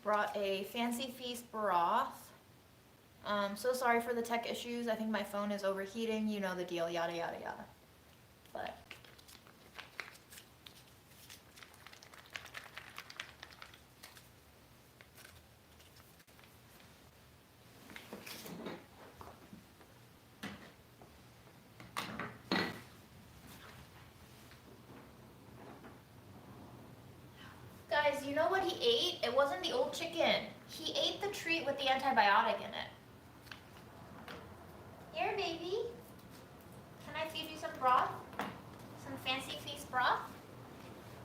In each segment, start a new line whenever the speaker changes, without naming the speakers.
brought a Fancy Feast broth. So sorry for the tech issues. I think my phone is overheating. You know the deal, yada, yada, yada. But guys, you know what he ate? It wasn't the old chicken. He ate the treat with the antibiotic in it. Here, baby. Can I feed you some broth? Some Fancy Feast broth?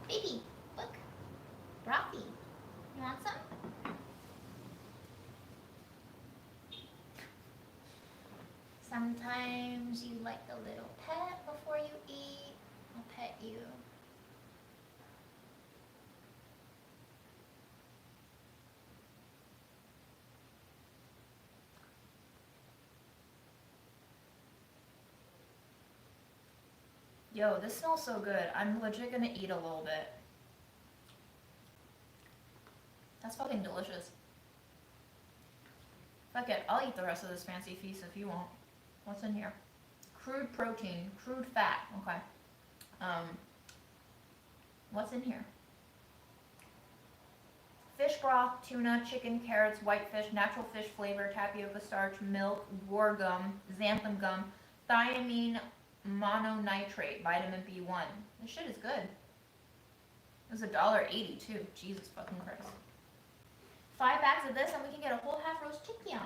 Baby, look. Brothy. You want some? Sometimes you like a little pet before you eat. I'll pet you. Yo, this smells so good. I'm legit gonna eat a little bit. That's fucking delicious. Fuck it, I'll eat the rest of this Fancy Feast if you want. What's in here? Crude protein, crude fat, okay. What's in here? Fish broth, tuna, chicken, carrots, whitefish, natural fish flavor, tapioca starch, milk, guar gum, xanthan gum, thiamine mononitrate, vitamin B1. This shit is good. It was $1.80 too. Jesus fucking Christ. 5 bags of this and we can get a whole half roast chicken.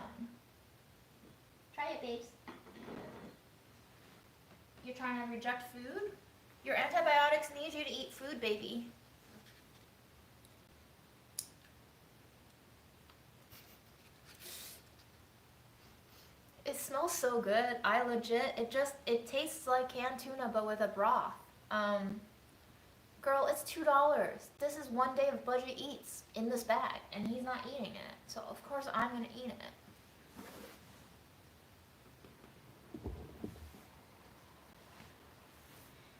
Try it, babes. You're trying to reject food? Your antibiotics need you to eat food, baby. It smells so good. I legit, it tastes like canned tuna but with a broth. Girl, it's $2. This is 1 day of budget eats in this bag and he's not eating it. So of course I'm gonna eat it.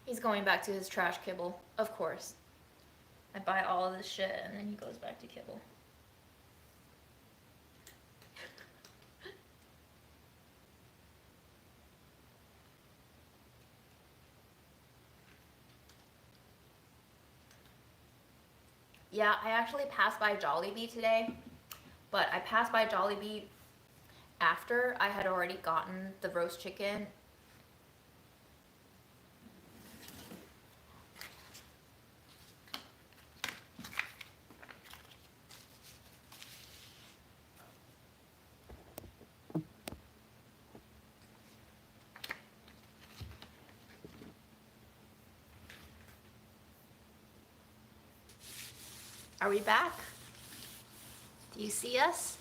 He's going back to his trash kibble, of course. I buy all of this shit and then he goes back to kibble. Yeah, I actually passed by Jollibee today, but I passed by Jollibee after I had already gotten the roast chicken. Are we back? Do you see us?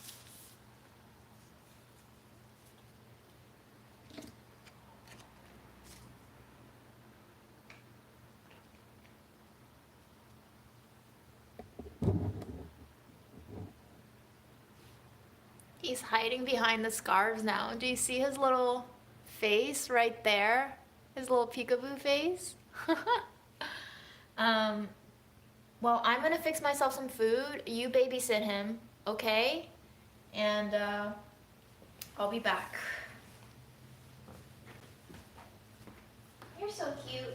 He's hiding behind the scarves now. Do you see his little face right there? His little peekaboo face? Well, I'm gonna fix myself some food. You babysit him, okay? And I'll be back. You're so cute.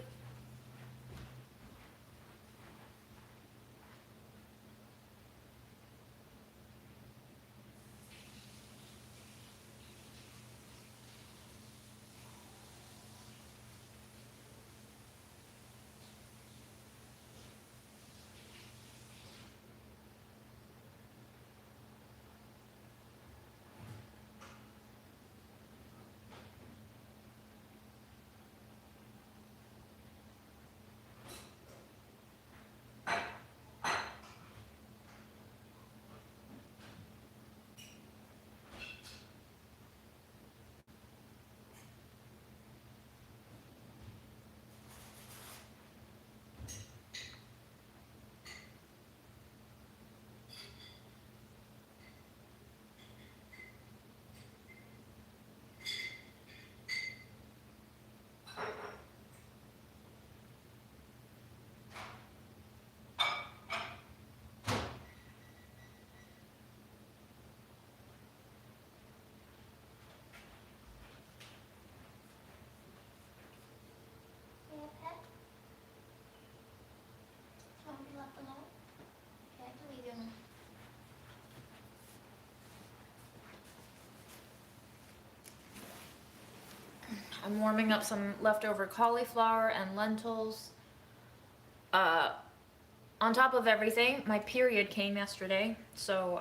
I'm warming up some leftover cauliflower and lentils. On top of everything, my period came yesterday, so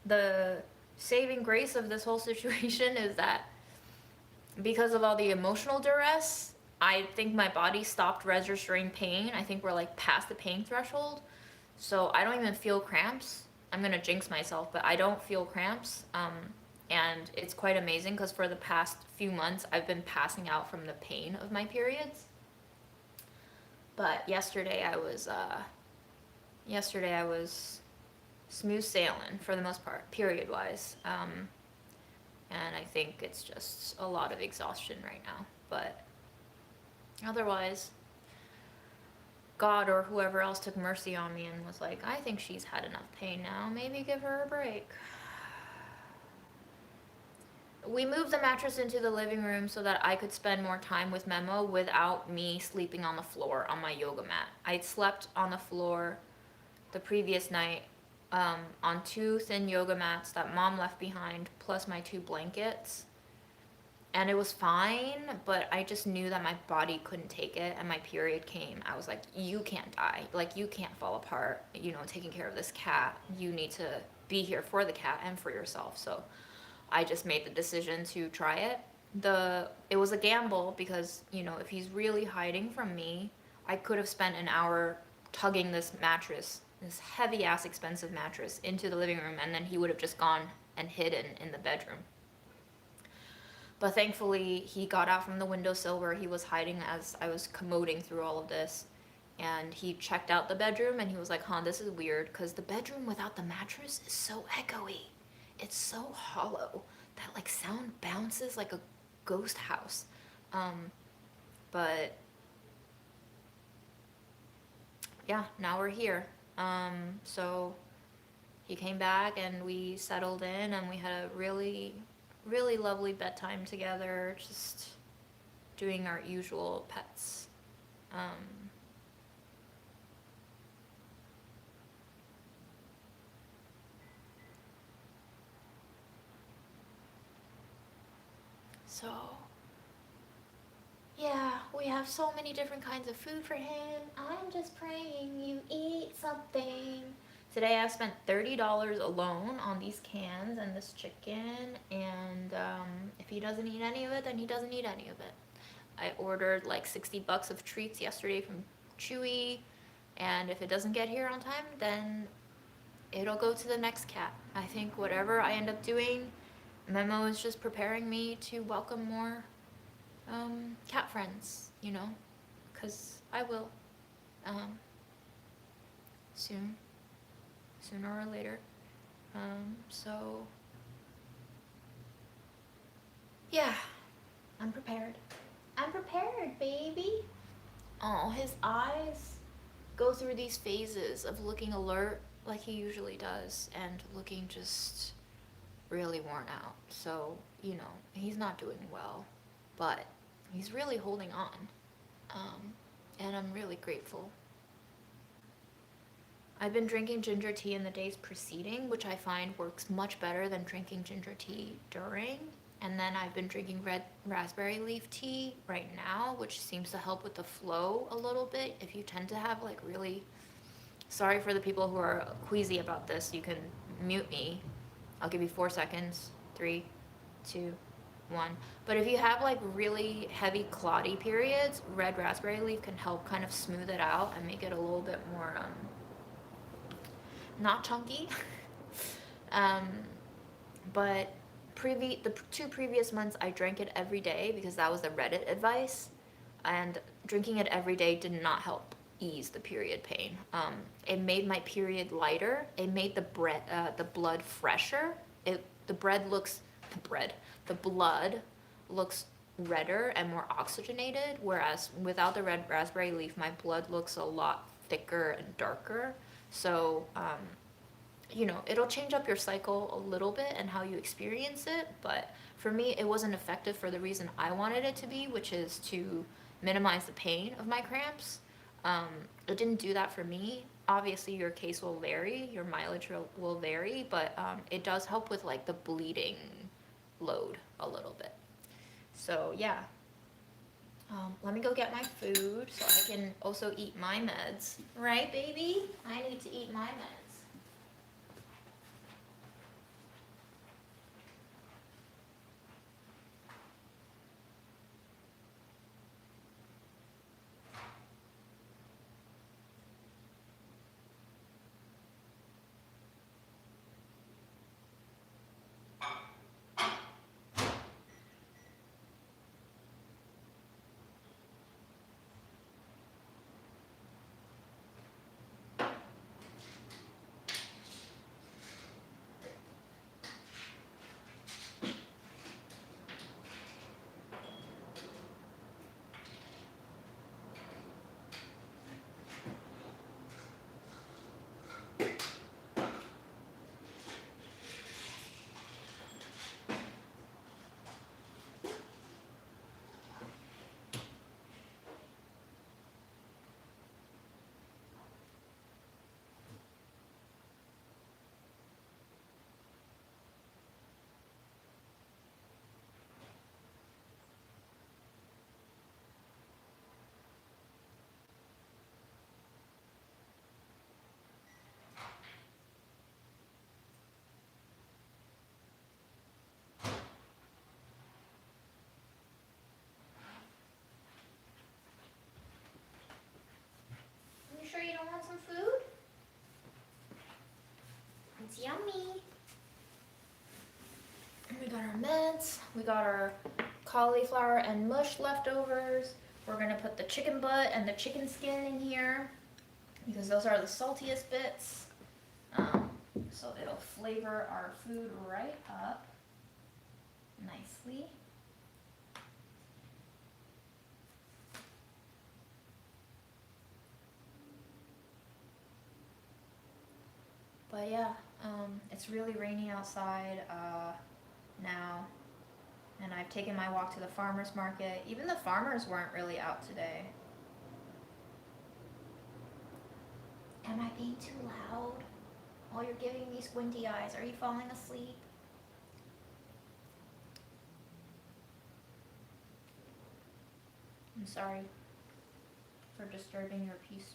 the saving grace of this whole situation is that because of all the emotional duress, I think my body stopped registering pain. I think we're like past the pain threshold, so I don't even feel cramps. I'm gonna jinx myself, but I don't feel cramps. And it's quite amazing because for the past few months I've been passing out from the pain of my periods. But yesterday I was smooth sailing for the most part, period wise. And I think it's just a lot of exhaustion right now. But otherwise, God or whoever else took mercy on me and was like, I think she's had enough pain now. Maybe give her a break. We moved the mattress into the living room so that I could spend more time with Memo without me sleeping on the floor on my yoga mat. I slept on the floor the previous night on 2 thin yoga mats that Mom left behind, plus my 2 blankets. And it was fine, but I just knew that my body couldn't take it, and my period came. I was like, you can't die. Like, you can't fall apart, you know, taking care of this cat. You need to be here for the cat and for yourself. So I just made the decision to try it. It was a gamble because, you know, if he's really hiding from me, I could have spent an hour tugging this mattress, this heavy ass expensive mattress, into the living room, and then he would have just gone and hidden in the bedroom. But thankfully, he got out from the windowsill where he was hiding as I was commoding through all of this. And he checked out the bedroom and he was like, huh, this is weird because the bedroom without the mattress is so echoey. It's so hollow. That like sound bounces like a ghost house. But yeah, now we're here. So he came back and we settled in and we had a really, really lovely bedtime together, just doing our usual pets. So, yeah, we have so many different kinds of food for him. I'm just praying you eat something. Today I spent $30 alone on these cans and this chicken, and if he doesn't eat any of it, then he doesn't eat any of it. I ordered like $60 of treats yesterday from Chewy, and if it doesn't get here on time, then it'll go to the next cat. I think whatever I end up doing, Memo is just preparing me to welcome more cat friends, you know, because I will soon, sooner or later. So yeah, I'm prepared. I'm prepared, baby. Oh, his eyes go through these phases of looking alert like he usually does and looking just really worn out. So, you know, he's not doing well, but he's really holding on. And I'm really grateful. I've been drinking ginger tea in the days preceding, which I find works much better than drinking ginger tea during. And then I've been drinking red raspberry leaf tea right now, which seems to help with the flow a little bit. If you tend to have like really, sorry for the people who are queasy about this, you can mute me. I'll give you 4 seconds. 3, 2, 1. But if you have like really heavy clotty periods, red raspberry leaf can help kind of smooth it out and make it a little bit more not chunky. But the 2 previous months I drank it every day because that was the Reddit advice, and drinking it every day did not help ease the period pain. It made my period lighter. It made the blood fresher. The blood looks redder and more oxygenated, whereas without the red raspberry leaf, my blood looks a lot thicker and darker. So, you know, it'll change up your cycle a little bit and how you experience it, but for me, it wasn't effective for the reason I wanted it to be, which is to minimize the pain of my cramps. It didn't do that for me. Obviously, your case will vary, your mileage will vary, but it does help with like the bleeding load a little bit. So yeah, let me go get my food so I can also eat my meds. Right, baby? I need to eat my meds. You sure you don't want some food? It's yummy. We got our meds. We got our cauliflower and mush leftovers. We're gonna put the chicken butt and the chicken skin in here because those are the saltiest bits. So it'll flavor our food right up nicely. But yeah, it's really rainy outside now, and I've taken my walk to the farmer's market. Even the farmers weren't really out today. Am I being too loud? Oh, you're giving me squinty eyes. Are you falling asleep? I'm sorry for disturbing your peace.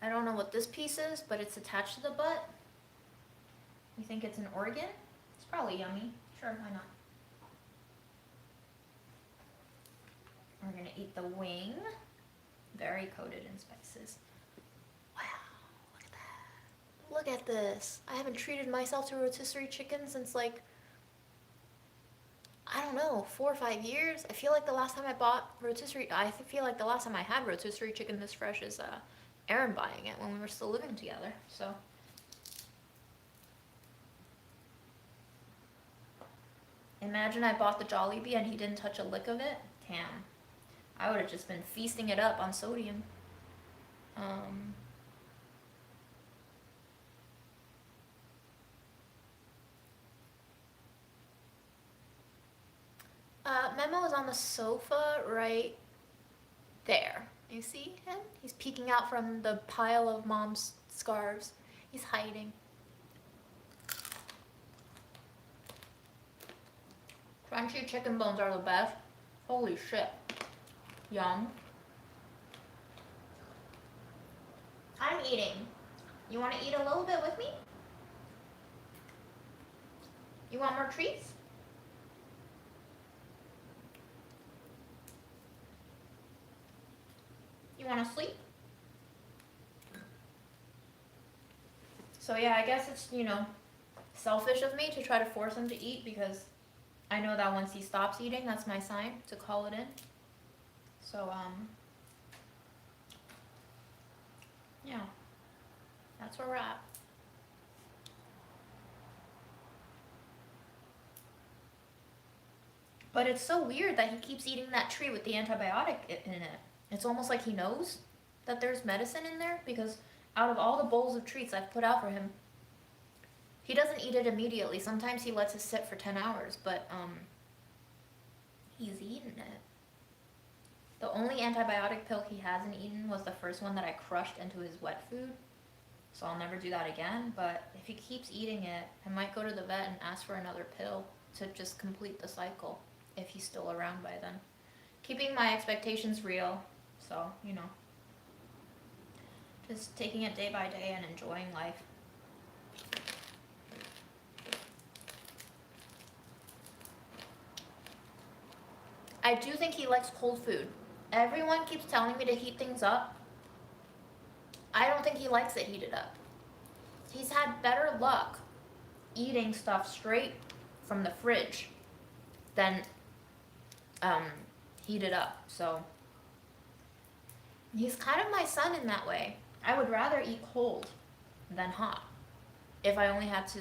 I don't know what this piece is, but it's attached to the butt. You think it's an organ? It's probably yummy. Sure, why not? We're gonna eat the wing. Very coated in spices. Wow, look at that. Look at this. I haven't treated myself to rotisserie chicken since like, I don't know, 4 or 5 years. I feel like the last time I bought rotisserie, I feel like the last time I had rotisserie chicken this fresh is Aaron buying it when we were still living together. So imagine I bought the Jollibee and he didn't touch a lick of it. Damn. I would have just been feasting it up on sodium. Memo is on the sofa right there. You see him? He's peeking out from the pile of mom's scarves. He's hiding. Crunchy chicken bones are the best. Holy shit. Yum. I'm eating. You want to eat a little bit with me? You want more treats? You want to sleep? So yeah, I guess it's, selfish of me to try to force him to eat because I know that once he stops eating, that's my sign to call it in. So, yeah, that's where we're at. But it's so weird that he keeps eating that tree with the antibiotic in it. It's almost like he knows that there's medicine in there because out of all the bowls of treats I've put out for him, he doesn't eat it immediately. Sometimes he lets it sit for 10 hours, but he's eaten it. The only antibiotic pill he hasn't eaten was the first one that I crushed into his wet food. So I'll never do that again. But if he keeps eating it, I might go to the vet and ask for another pill to just complete the cycle if he's still around by then. Keeping my expectations real. So, just taking it day by day and enjoying life. I do think he likes cold food. Everyone keeps telling me to heat things up. I don't think he likes it heated up. He's had better luck eating stuff straight from the fridge than heated up. So he's kind of my son in that way. I would rather eat cold than hot. If I only had to,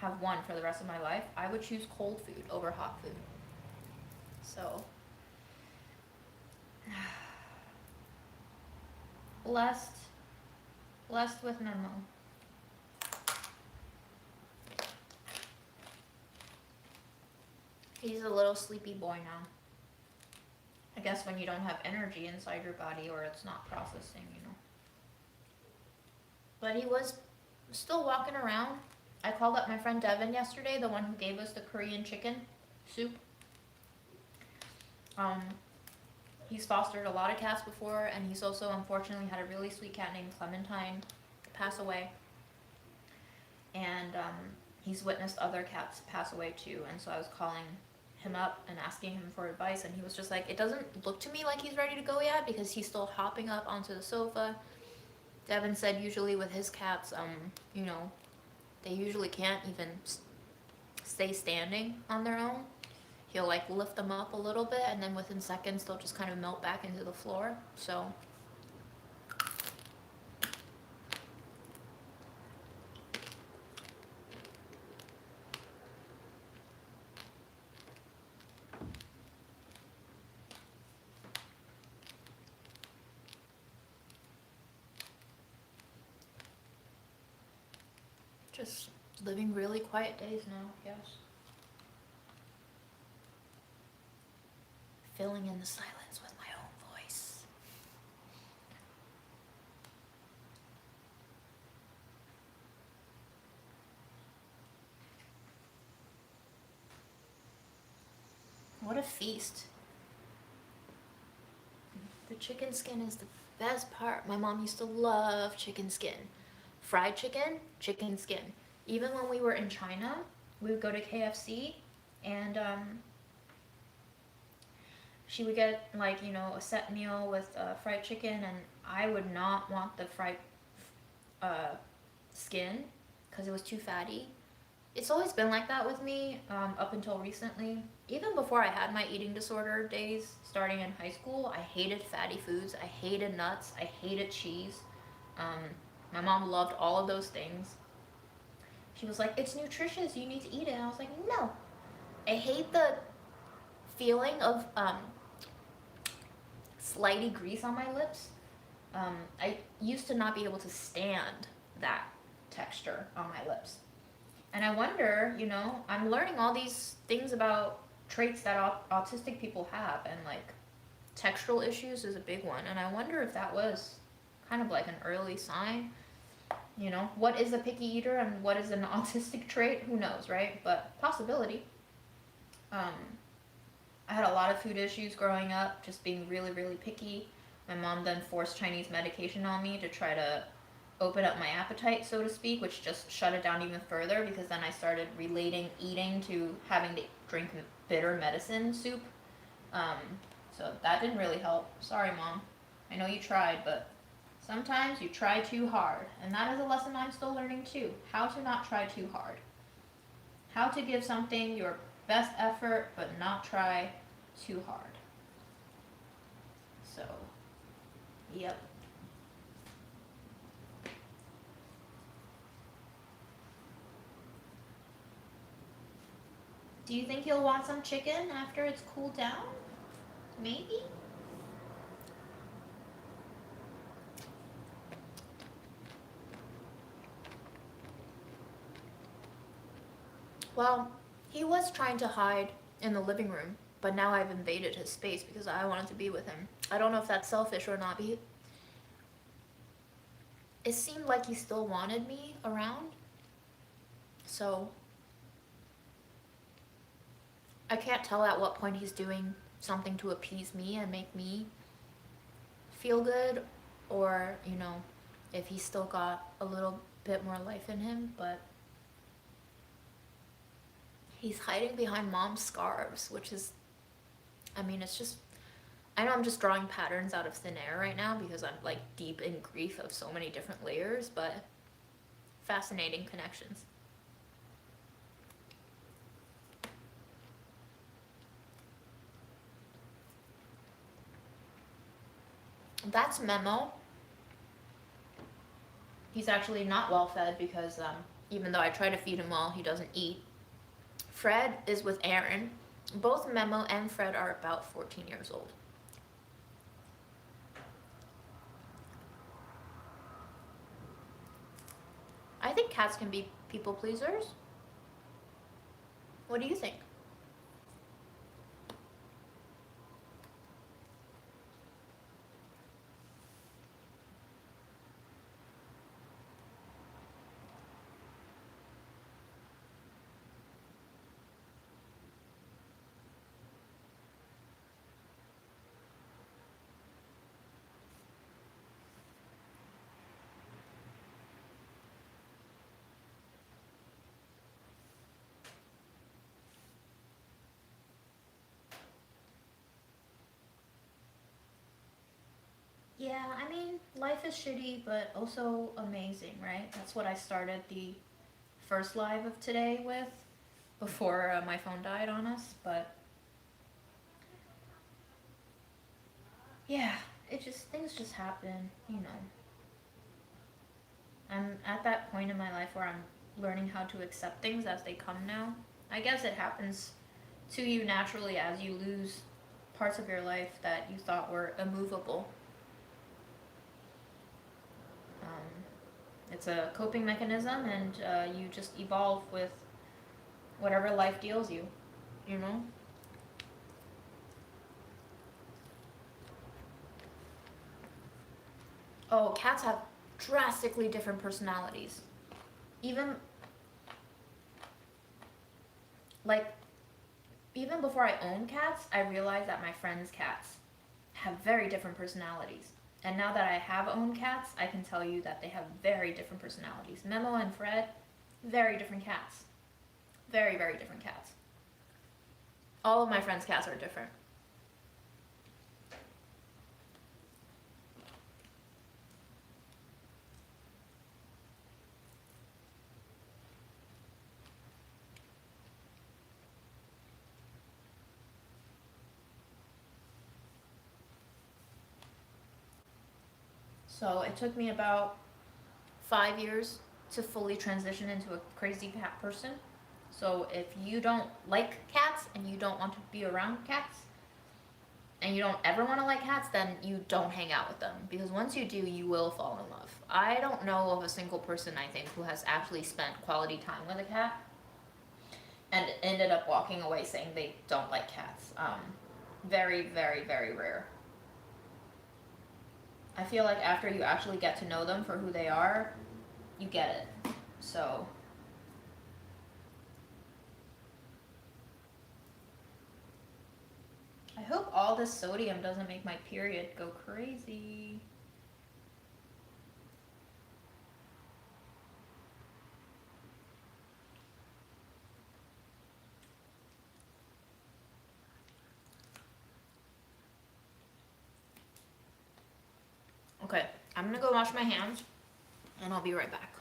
have one for the rest of my life, I would choose cold food over hot food. So, blessed with Memo. He's a little sleepy boy now. I guess when you don't have energy inside your body or it's not processing, But he was still walking around. I called up my friend Devin yesterday, the one who gave us the Korean chicken soup. He's fostered a lot of cats before, and he's also unfortunately had a really sweet cat named Clementine pass away. And he's witnessed other cats pass away too, and so I was calling him up and asking him for advice, and he was just like, it doesn't look to me like he's ready to go yet because he's still hopping up onto the sofa. Devin said usually with his cats, they usually can't even stay standing on their own. He'll lift them up a little bit, and then within seconds they'll just kind of melt back into the floor. So just living really quiet days now, yes. Filling in the silence with my own voice. What a feast. The chicken skin is the best part. My mom used to love chicken skin. Fried chicken, chicken skin. Even when we were in China, we would go to KFC and she would get a set meal with fried chicken, and I would not want the fried skin because it was too fatty. It's always been like that with me up until recently. Even before I had my eating disorder days starting in high school, I hated fatty foods. I hated nuts. I hated cheese. My mom loved all of those things. She was like, it's nutritious, you need to eat it. And I was like, no. I hate the feeling of slightly grease on my lips. I used to not be able to stand that texture on my lips. And I wonder, I'm learning all these things about traits that autistic people have, and textural issues is a big one. And I wonder if that was kind of an early sign. What is a picky eater and what is an autistic trait? Who knows, right? But possibility. I had a lot of food issues growing up, just being really, really picky. My mom then forced Chinese medication on me to try to open up my appetite, so to speak, which just shut it down even further, because then I started relating eating to having to drink bitter medicine soup. So that didn't really help. Sorry, Mom. I know you tried, but sometimes you try too hard. And that is a lesson I'm still learning too. How to not try too hard. How to give something your best effort, but not try too hard. So, yep. Do you think you'll want some chicken after it's cooled down? Maybe? Well, he was trying to hide in the living room, but now I've invaded his space because I wanted to be with him. I don't know if that's selfish or not, but it seemed like he still wanted me around. So I can't tell at what point he's doing something to appease me and make me feel good, or, you know, if he's still got a little bit more life in him, but he's hiding behind mom's scarves, which is, I mean, it's just, I know I'm just drawing patterns out of thin air right now because I'm like deep in grief of so many different layers, but fascinating connections. That's Memo. He's actually not well fed because even though I try to feed him well, he doesn't eat. Fred is with Aaron. Both Memo and Fred are about 14 years old. I think cats can be people pleasers. What do you think? Yeah, I mean, life is shitty, but also amazing, right? That's what I started the first live of today with before my phone died on us, but yeah, things just happen, you know. I'm at that point in my life where I'm learning how to accept things as they come now. I guess it happens to you naturally as you lose parts of your life that you thought were immovable. It's a coping mechanism, and you just evolve with whatever life deals you, you know? Oh, cats have drastically different personalities. Even, like, even before I owned cats, I realized that my friends' cats have very different personalities. And now that I have owned cats, I can tell you that they have very different personalities. Memo and Fred, very different cats. Very, very different cats. All of my friends' cats are different. So it took me about 5 years to fully transition into a crazy cat person. So if you don't like cats and you don't want to be around cats and you don't ever want to like cats, then you don't hang out with them, because once you do, you will fall in love. I don't know of a single person, I think, who has actually spent quality time with a cat and ended up walking away saying they don't like cats. Very, very, very rare. I feel like after you actually get to know them for who they are, you get it. So I hope all this sodium doesn't make my period go crazy. Okay, I'm gonna go wash my hands and I'll be right back.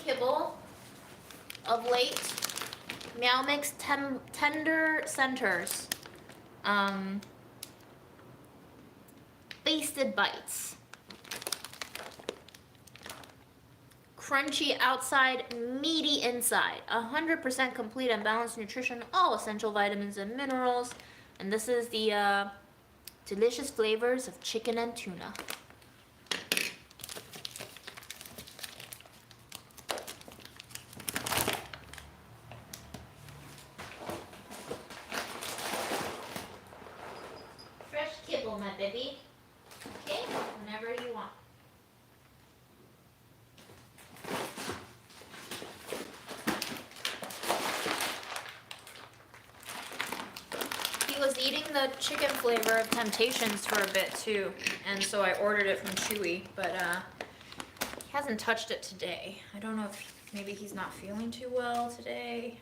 kibble of late. Meow Mix Tender Centers. Basted bites. Crunchy outside, meaty inside. 100% complete and balanced nutrition, all essential vitamins and minerals. And this is the delicious flavors of chicken and tuna. Fresh kibble, my baby. Okay, whenever you want. He was eating the chicken flavor of Temptations for a bit too, and so I ordered it from Chewy, but he hasn't touched it today. I don't know if maybe he's not feeling too well today.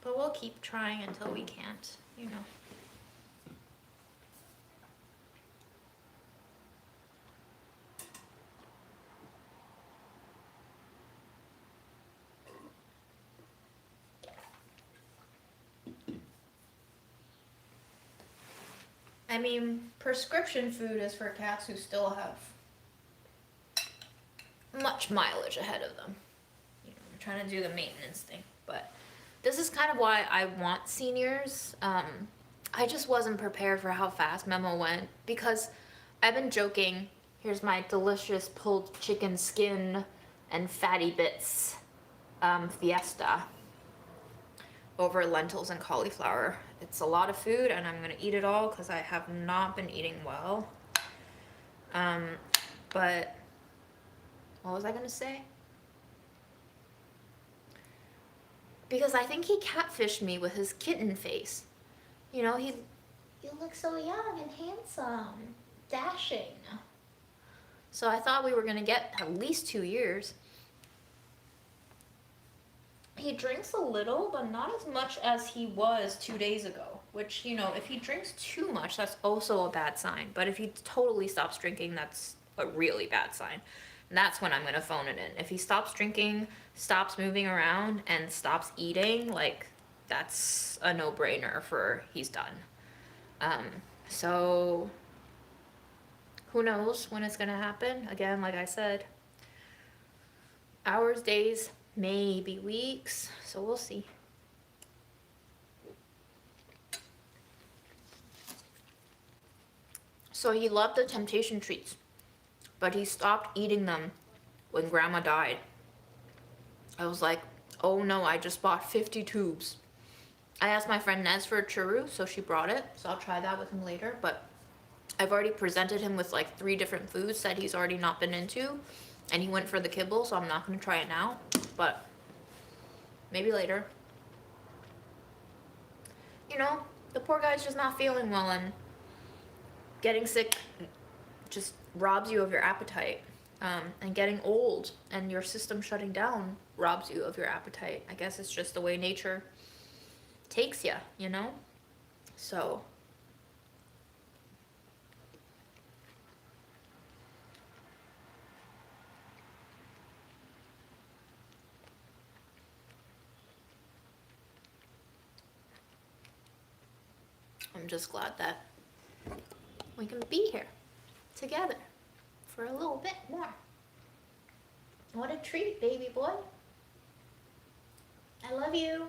But we'll keep trying until we can't, you know. I mean, prescription food is for cats who still have much mileage ahead of them. You know, I'm trying to do the maintenance thing, but this is kind of why I want seniors. I just wasn't prepared for how fast Memo went, because I've been joking. Here's my delicious pulled chicken skin and fatty bits fiesta over lentils and cauliflower. It's a lot of food and I'm gonna eat it all because I have not been eating well. But what was I gonna say? Because I think he catfished me with his kitten face. You know, you look so young and handsome, dashing. So I thought we were gonna get at least 2 years. He drinks a little, but not as much as he was 2 days ago. Which, you know, if he drinks too much, that's also a bad sign. But if he totally stops drinking, that's a really bad sign. And that's when I'm going to phone it in. If he stops drinking, stops moving around, and stops eating, like, that's a no-brainer for he's done. So, who knows when it's going to happen? Again, like I said, hours, days, maybe weeks, so we'll see. So he loved the temptation treats, but he stopped eating them when Grandma died. I was like, oh no, I just bought 50 tubes. I asked my friend Nez for a churro, so she brought it, so I'll try that with him later, but I've already presented him with like 3 different foods that he's already not been into, and he went for the kibble, so I'm not going to try it now, but maybe later. You know, the poor guy's just not feeling well, and getting sick just robs you of your appetite. And getting old and your system shutting down robs you of your appetite. I guess it's just the way nature takes you, you know? So I'm just glad that we can be here together for a little bit more. What a treat, baby boy. I love you.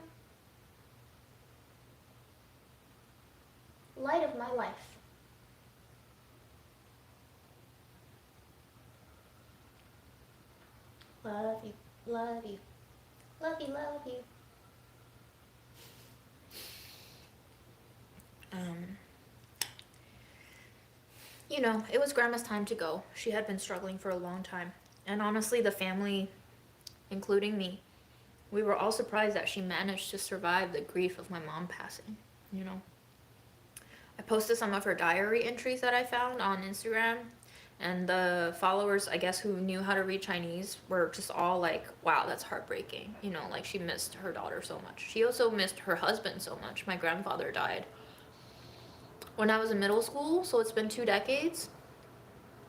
Light of my life. Love you, love you, love you, love you. You know, it was Grandma's time to go. She had been struggling for a long time. And honestly, the family, including me, we were all surprised that she managed to survive the grief of my mom passing, you know. I posted some of her diary entries that I found on Instagram, and the followers, I guess, who knew how to read Chinese were just all like, wow, that's heartbreaking. You know, like she missed her daughter so much. She also missed her husband so much. My grandfather died when I was in middle school, so it's been 2 decades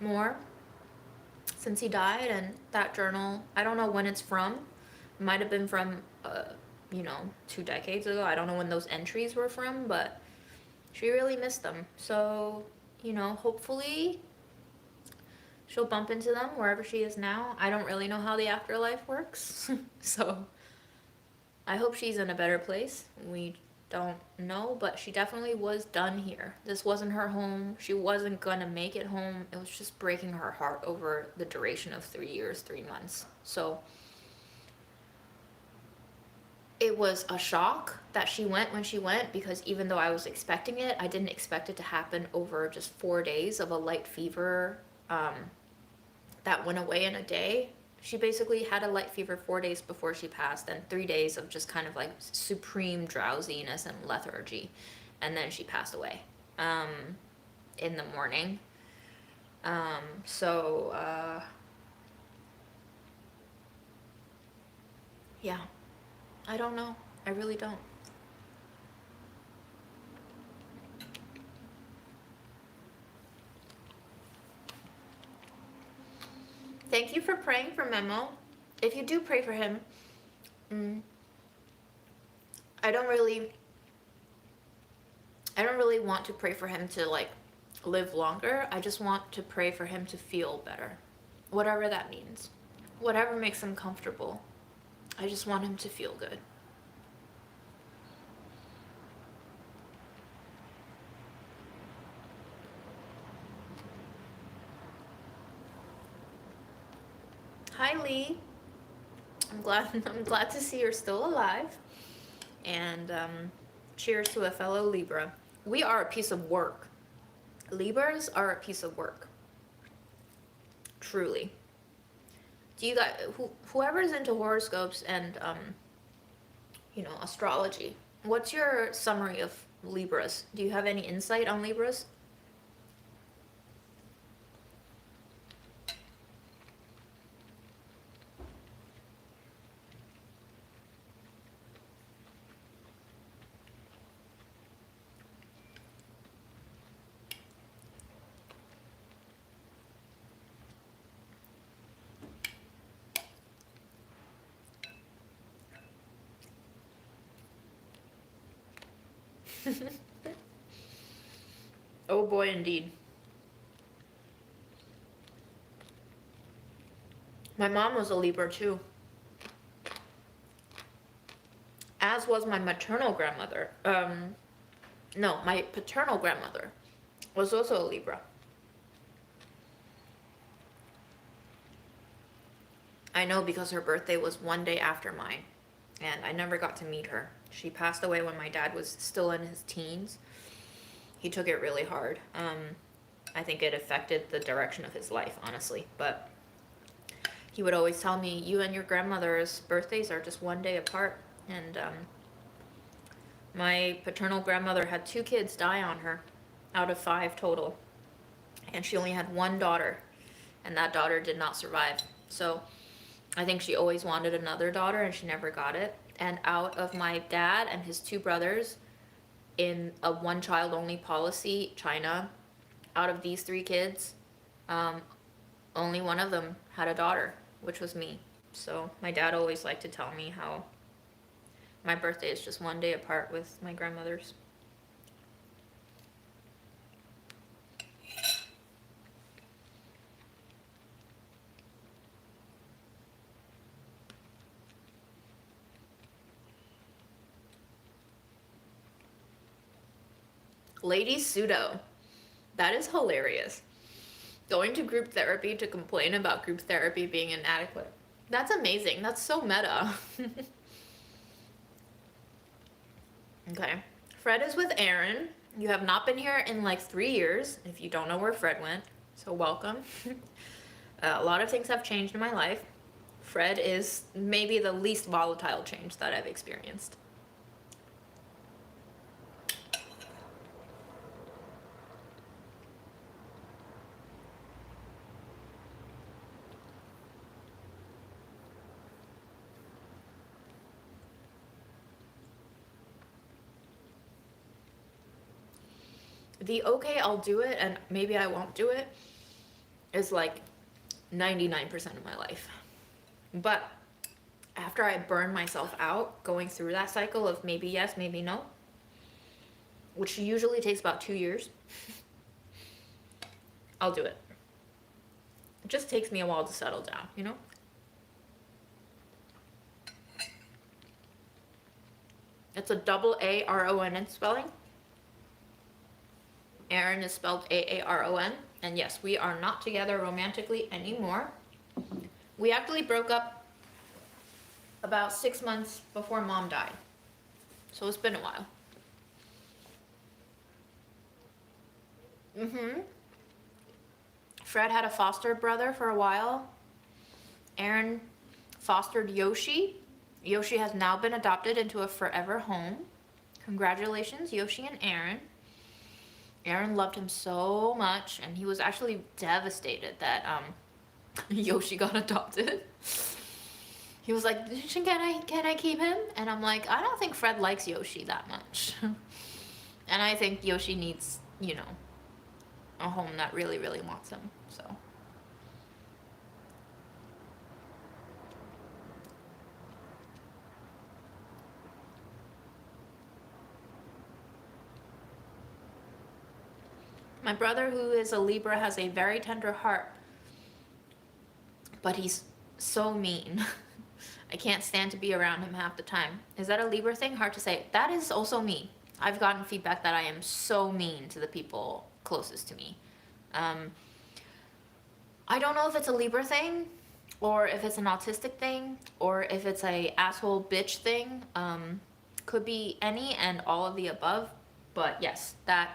more. since he died, and that journal, I don't know when it's from. It might have been from, 2 decades ago. I don't know when those entries were from, but she really missed them. So, hopefully she'll bump into them wherever she is now. I don't really know how the afterlife works, so I hope she's in a better place. We don't know, but she definitely was done here. This wasn't her home. She wasn't gonna make it home. It was just breaking her heart over the duration of 3 years, 3 months. So it was a shock that she went when she went, because even though I was expecting it, I didn't expect it to happen over just 4 days of a light fever that went away in a day. She basically had a light fever 4 days before she passed, and 3 days of just kind of like supreme drowsiness and lethargy, and then she passed away in the morning. So yeah, I don't know. I really don't. Thank you for praying for Memo. If you do pray for him, I don't really want to pray for him to like live longer. I just want to pray for him to feel better. Whatever that means. Whatever makes him comfortable. I just want him to feel good. Hi Lee. I'm glad to see you're still alive. And cheers to a fellow Libra. We are a piece of work. Libras are a piece of work. Truly. Do you guys, whoever's into horoscopes and astrology, what's your summary of Libras? Do you have any insight on Libras? Oh boy, indeed. My mom was a Libra too. As was my maternal grandmother. No, my paternal grandmother was also a Libra. I know because her birthday was one day after mine, and I never got to meet her. She passed away when my dad was still in his teens. He took it really hard. I think it affected the direction of his life, honestly. But he would always tell me, you and your grandmother's birthdays are just one day apart. And my paternal grandmother had 2 kids die on her out of 5 total. And she only had 1 daughter, and that daughter did not survive. So I think she always wanted another daughter, and she never got it. And out of my dad and his 2 brothers, in a one-child-only policy, China, out of these 3 kids, only one of them had a daughter, which was me. So my dad always liked to tell me how my birthday is just one day apart with my grandmother's. Lady Pseudo. That is hilarious. Going to group therapy to complain about group therapy being inadequate. That's amazing. That's so meta. Okay. Fred is with Aaron. You have not been here in like 3 years, if you don't know where Fred went. So welcome. A lot of things have changed in my life. Fred is maybe the least volatile change that I've experienced. The okay, I'll do it and maybe I won't do it is like 99% of my life. But after I burn myself out going through that cycle of maybe yes, maybe no, which usually takes about 2 years, I'll do it. It just takes me a while to settle down, you know? It's a double A-R-O-N in spelling. Aaron is spelled A-A-R-O-N. And yes, we are not together romantically anymore. We actually broke up about 6 months before Mom died. So it's been a while. Fred had a foster brother for a while. Aaron fostered Yoshi. Yoshi has now been adopted into a forever home. Congratulations, Yoshi and Aaron. Aaron loved him so much, and he was actually devastated that Yoshi got adopted. He was like, can I keep him? And I'm like, I don't think Fred likes Yoshi that much. And I think Yoshi needs, you know, a home that really, really wants him, so. My brother, who is a Libra, has a very tender heart, but he's so mean. I can't stand to be around him half the time. Is that a Libra thing? Hard to say. That is also me. I've gotten feedback that I am so mean to the people closest to me. I don't know if it's a Libra thing, or if it's an autistic thing, or if it's a asshole bitch thing. Could be any and all of the above, but yes, that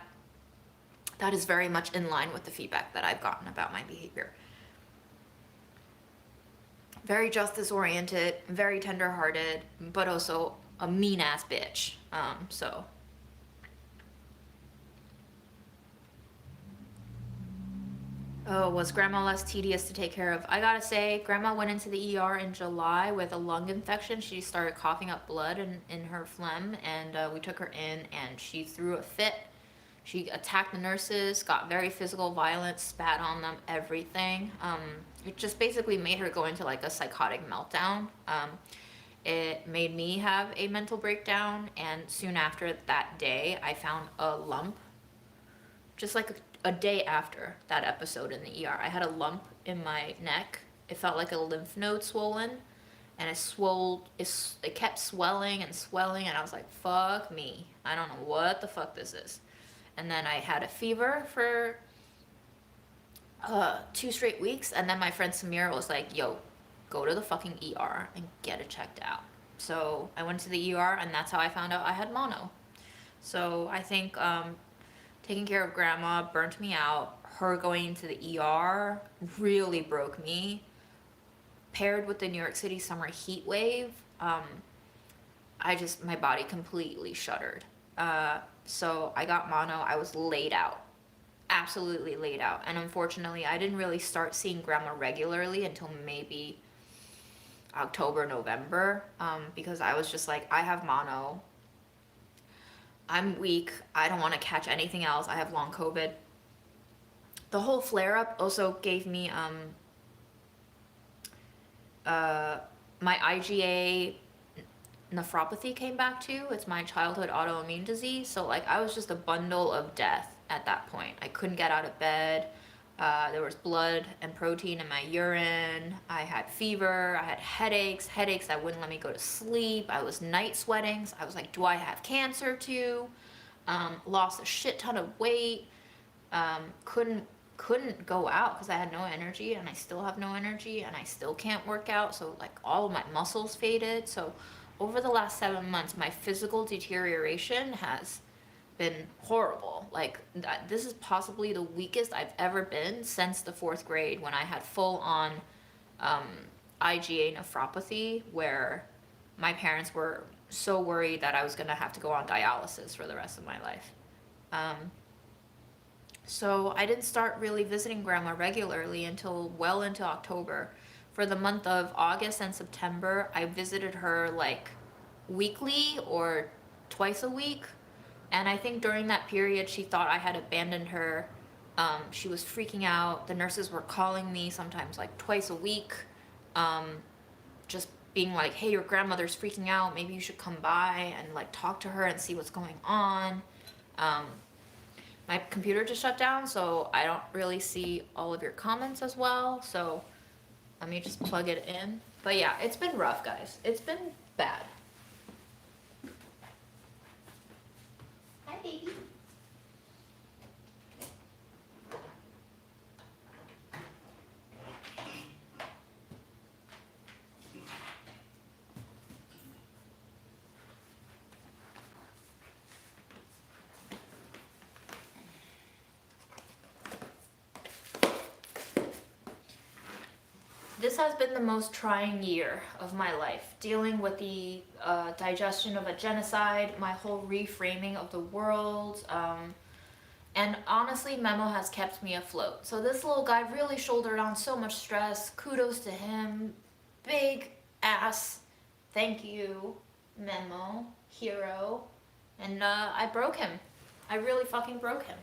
is very much in line with the feedback that I've gotten about my behavior. Very justice-oriented, very tender-hearted, but also a mean-ass bitch. So. Oh, was Grandma less tedious to take care of? I gotta say, Grandma went into the ER in July with a lung infection. She started coughing up blood in her phlegm, and we took her in, and she threw a fit. She attacked the nurses, got very physical, violent, spat on them, everything. It just basically made her go into like a psychotic meltdown. It made me have a mental breakdown, and soon after that day, I found a lump. Just like a day after that episode in the ER, I had a lump in my neck. It felt like a lymph node swollen, and it kept swelling, and I was like, fuck me. I don't know what the fuck this is. And then I had a fever for 2 straight weeks, and then my friend Samira was like, yo, go to the fucking ER and get it checked out. So I went to the ER, and that's how I found out I had mono. So I think taking care of Grandma burnt me out. Her going to the ER really broke me. Paired with the New York City summer heat wave, my body completely shuddered. So I got mono. I was laid out, absolutely laid out. And unfortunately, I didn't really start seeing Grandma regularly until maybe October, November, because I was just like, I have mono. I'm weak. I don't want to catch anything else. I have long COVID. The whole flare-up also gave me my IgA nephropathy came back too. It's my childhood autoimmune disease. So like I was just a bundle of death at that point. I couldn't get out of bed. There was blood and protein in my urine. I had fever. I had headaches that wouldn't let me go to sleep. I was night sweating. So I was like, do I have cancer too? Lost a shit ton of weight. Couldn't go out because I had no energy, and I still have no energy, and I still can't work out. So like all of my muscles faded. So over the last 7 months, my physical deterioration has been horrible. Like this is possibly the weakest I've ever been since the 4th grade, when I had full on IgA nephropathy, where my parents were so worried that I was gonna have to go on dialysis for the rest of my life. So I didn't start really visiting Grandma regularly until well into October. For the month of August and September, I visited her like weekly or twice a week. And I think during that period, she thought I had abandoned her She was freaking out. The nurses were calling me sometimes like twice a week, um, just being like, hey, your grandmother's freaking out. Maybe you should come by and like talk to her and see what's going on. Um, my computer just shut down, so I don't really see all of your comments as well. So let me just plug it in. But yeah, it's been rough, guys. It's been bad. Hi, baby. This has been the most trying year of my life, dealing with the digestion of a genocide, my whole reframing of the world, and honestly, Memo has kept me afloat. So this little guy really shouldered on so much stress. Kudos to him. Big ass thank you, Memo, hero. And I broke him. I really fucking broke him.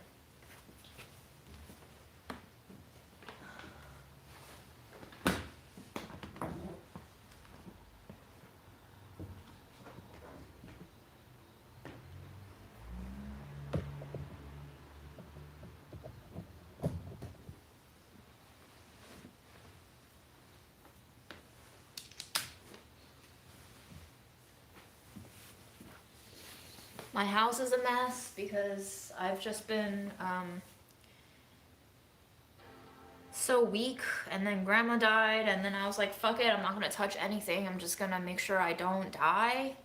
My house is a mess because I've just been so weak, and then grandma died, and then I was like, fuck it, I'm not gonna touch anything. I'm just gonna make sure I don't die.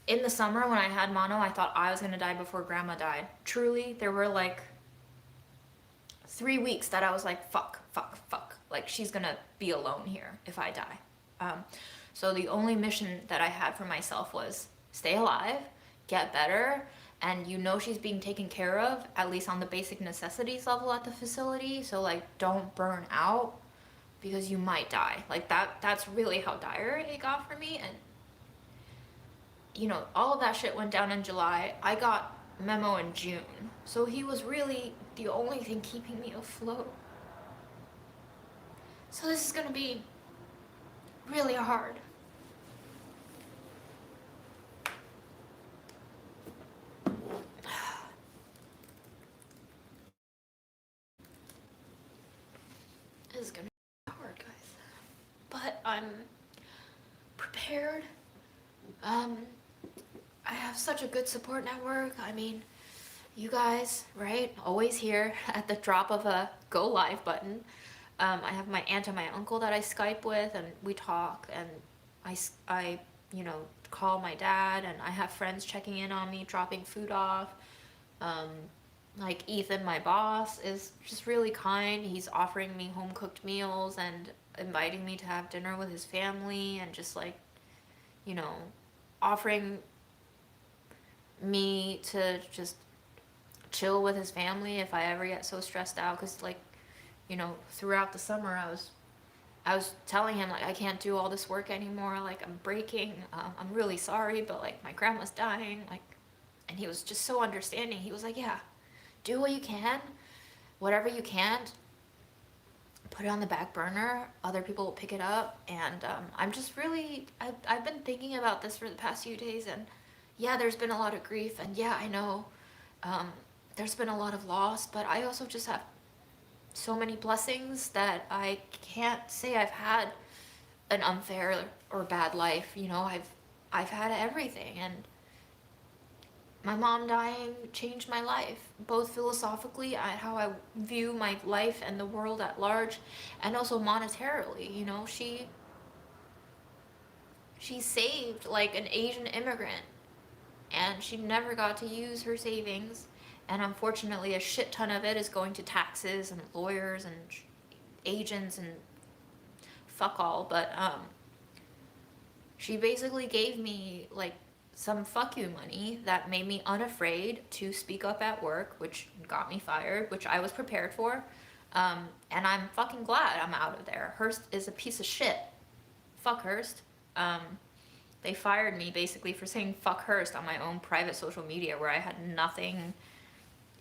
In the summer when I had mono, I thought I was gonna die before grandma died. Truly, there were like 3 weeks that I was like, fuck, fuck, fuck. Like, she's gonna be alone here if I die. So the only mission that I had for myself was stay alive, get better, and you know she's being taken care of, at least on the basic necessities level at the facility. So like, don't burn out because you might die. Like that's really how dire it got for me. And you know, all of that shit went down in July. I got Memo in June. So he was really the only thing keeping me afloat. So this is gonna be really hard. This is gonna be hard, guys. But I'm prepared. I have such a good support network. I mean, you guys, right? Always here at the drop of a go live button. I have my aunt and my uncle that I Skype with, and we talk, and I, you know, call my dad, and I have friends checking in on me, dropping food off. Like Ethan, my boss, is just really kind. He's offering me home cooked meals and inviting me to have dinner with his family, and just like, you know, offering me to just chill with his family if I ever get so stressed out. Because like, you know, throughout the summer I was telling him like, I can't do all this work anymore, like I'm breaking, I'm really sorry, but like my grandma's dying, like, and he was just so understanding. He was like, yeah, do what you can, whatever you can't, put it on the back burner, other people will pick it up. And I'm just really, I've been thinking about this for the past few days, and yeah, there's been a lot of grief, and yeah, I know there's been a lot of loss, but I also just have so many blessings that I can't say I've had an unfair or bad life. You know, I've had everything, and my mom dying changed my life, both philosophically at how I view my life and the world at large, and also monetarily. You know, she saved like an Asian immigrant, and she never got to use her savings, and unfortunately a shit ton of it is going to taxes and lawyers and agents and fuck all. But she basically gave me like some fuck you money that made me unafraid to speak up at work, which got me fired, which I was prepared for. And I'm fucking glad I'm out of there. Hearst is a piece of shit. Fuck Hearst. They fired me basically for saying fuck Hearst on my own private social media, where I had nothing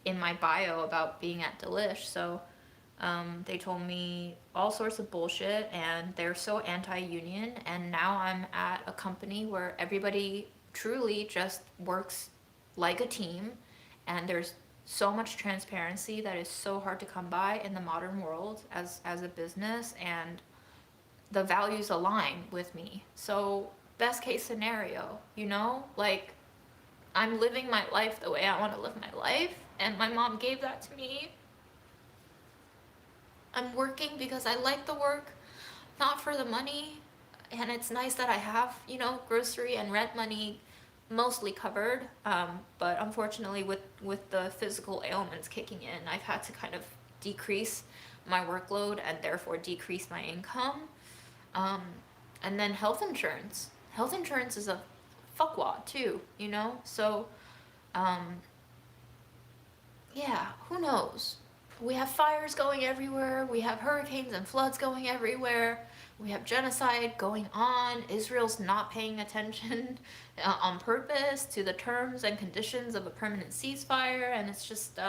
in my bio about being at Delish. So they told me all sorts of bullshit, and they're so anti-union. And now I'm at a company where everybody truly just works like a team, and there's so much transparency that is so hard to come by in the modern world as a business, and the values align with me. So best case scenario, you know, like I'm living my life the way I want to live my life, and my mom gave that to me. I'm working because I like the work, not for the money. And it's nice that I have, you know, grocery and rent money mostly covered. But unfortunately, with the physical ailments kicking in, I've had to kind of decrease my workload and therefore decrease my income. And then health insurance. Health insurance is a fuckwad too, you know? So, yeah, who knows? We have fires going everywhere. We have hurricanes and floods going everywhere. We have genocide going on. Israel's not paying attention on purpose to the terms and conditions of a permanent ceasefire. And it's just,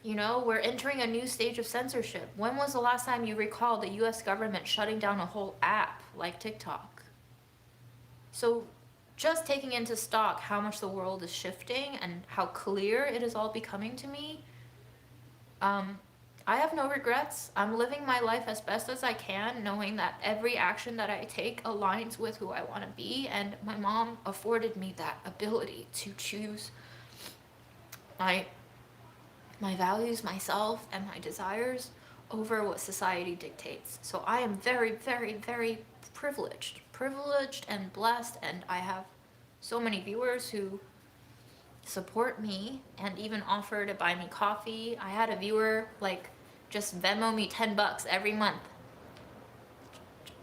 you know, we're entering a new stage of censorship. When was the last time you recall the US government shutting down a whole app like TikTok? So just taking into stock how much the world is shifting and how clear it is all becoming to me, I have no regrets. I'm living my life as best as I can, knowing that every action that I take aligns with who I want to be, and my mom afforded me that ability to choose my values, myself, and my desires over what society dictates. So I am very, very, very privileged and blessed, and I have so many viewers who support me and even offer to buy me coffee. I had a viewer like just Venmo me $10 every month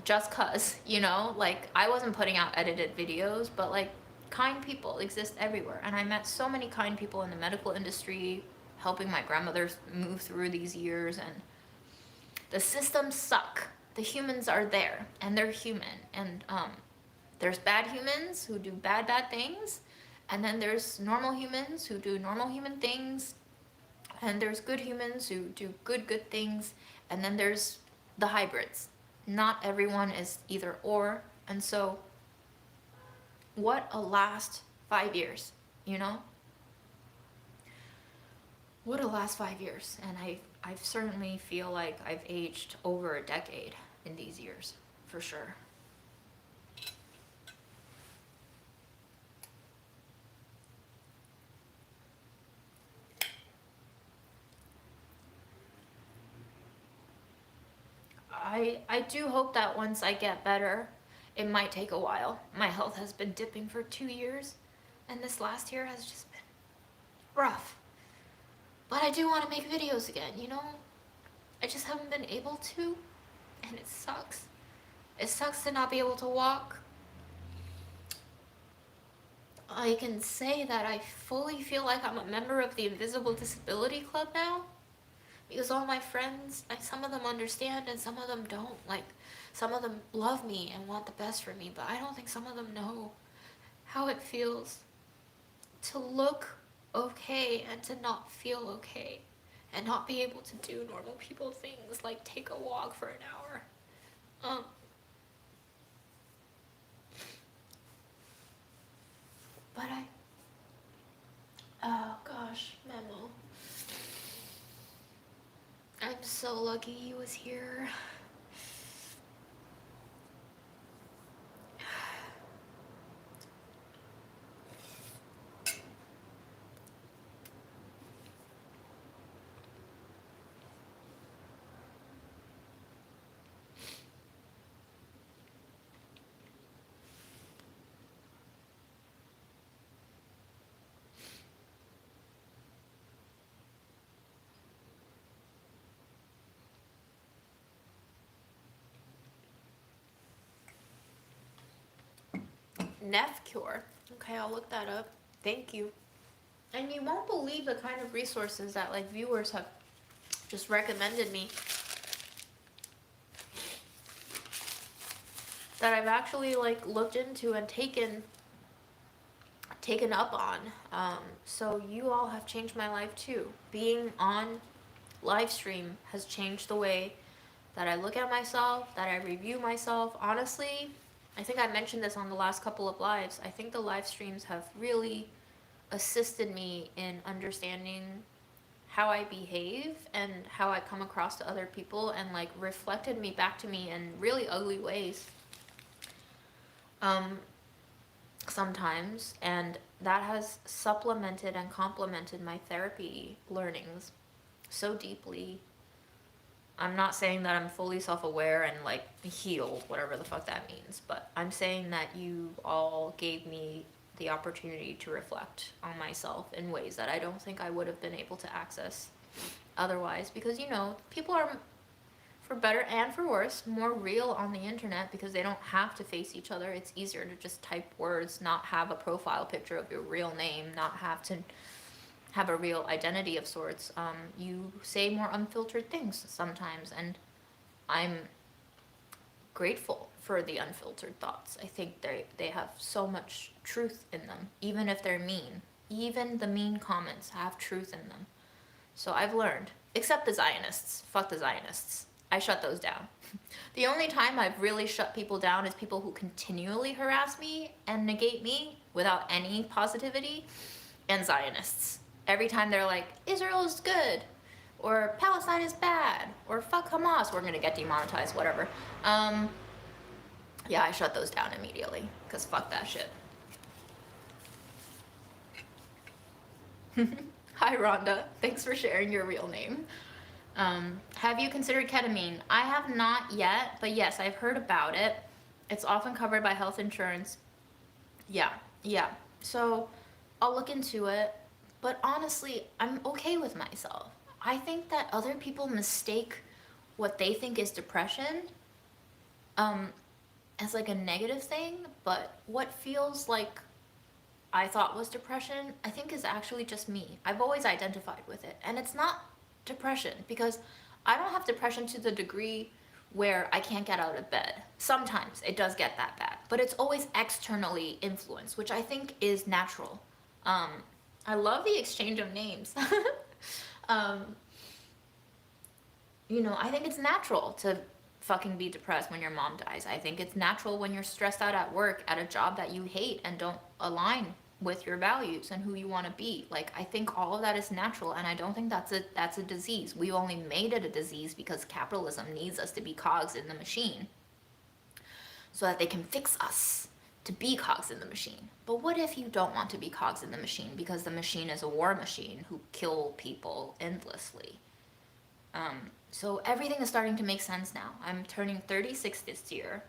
just cuz, you know, like I wasn't putting out edited videos, but like kind people exist everywhere. And I met so many kind people in the medical industry, helping my grandmother move through these years. And the systems suck. The humans are there, and they're human. And there's bad humans who do bad things, and then there's normal humans who do normal human things, and there's good humans who do good things, and then there's the hybrids. Not everyone is either or. And so what a last 5 years, you know? What a last 5 years. And I certainly feel like I've aged over a decade in these years, for sure. I do hope that once I get better, it might take a while. My health has been dipping for 2 years, and this last year has just been rough. But I do want to make videos again, you know? I just haven't been able to, and it sucks. It sucks to not be able to walk. I can say that I fully feel like I'm a member of the Invisible Disability Club now. Because all my friends, like, some of them understand and some of them don't. Like, some of them love me and want the best for me, but I don't think some of them know how it feels to look okay and to not feel okay and not be able to do normal people things like take a walk for an hour. But oh gosh, Memo. I'm so lucky he was here. Neph cure. Okay, I'll look that up. Thank you. And you won't believe the kind of resources that like viewers have just recommended me that I've actually like looked into and taken taken up on. So you all have changed my life too. Being on live stream has changed the way that I look at myself, that I review myself. Honestly, I think I mentioned this on the last couple of lives. I think the live streams have really assisted me in understanding how I behave and how I come across to other people, and like reflected me back to me in really ugly ways. Sometimes, and that has supplemented and complemented my therapy learnings so deeply. I'm not saying that I'm fully self-aware and like healed, whatever the fuck that means, but I'm saying that you all gave me the opportunity to reflect on myself in ways that I don't think I would have been able to access otherwise, because you know, people are, for better and for worse, more real on the internet because they don't have to face each other. It's easier to just type words, not have a profile picture of your real name, not have to have a real identity of sorts. You say more unfiltered things sometimes, and I'm grateful for the unfiltered thoughts. I think they have so much truth in them, even if they're mean. Even the mean comments have truth in them. So I've learned, except the Zionists. Fuck the Zionists. I shut those down. The only time I've really shut people down is people who continually harass me and negate me without any positivity, and Zionists. Every time they're like, Israel is good, or Palestine is bad, or fuck Hamas, we're gonna get demonetized, whatever. Yeah, I shut those down immediately, because fuck that shit. Hi, Rhonda. Thanks for sharing your real name. Have you considered ketamine? I have not yet, but yes, I've heard about it. It's often covered by health insurance. Yeah. So I'll look into it, but honestly, I'm okay with myself. I think that other people mistake what they think is depression as like a negative thing, but what feels like I thought was depression, I think is actually just me. I've always identified with it, and it's not depression, because I don't have depression to the degree where I can't get out of bed. Sometimes it does get that bad, but it's always externally influenced, which I think is natural. I love the exchange of names. You know, I think it's natural to fucking be depressed when your mom dies. I think it's natural when you're stressed out at work at a job that you hate and don't align with your values and who you want to be. Like, I think all of that is natural, and I don't think that's a disease. We've only made it a disease because capitalism needs us to be cogs in the machine so that they can fix us to be cogs in the machine. But what if you don't want to be cogs in the machine because the machine is a war machine who kill people endlessly? So everything is starting to make sense now. I'm turning 36 this year.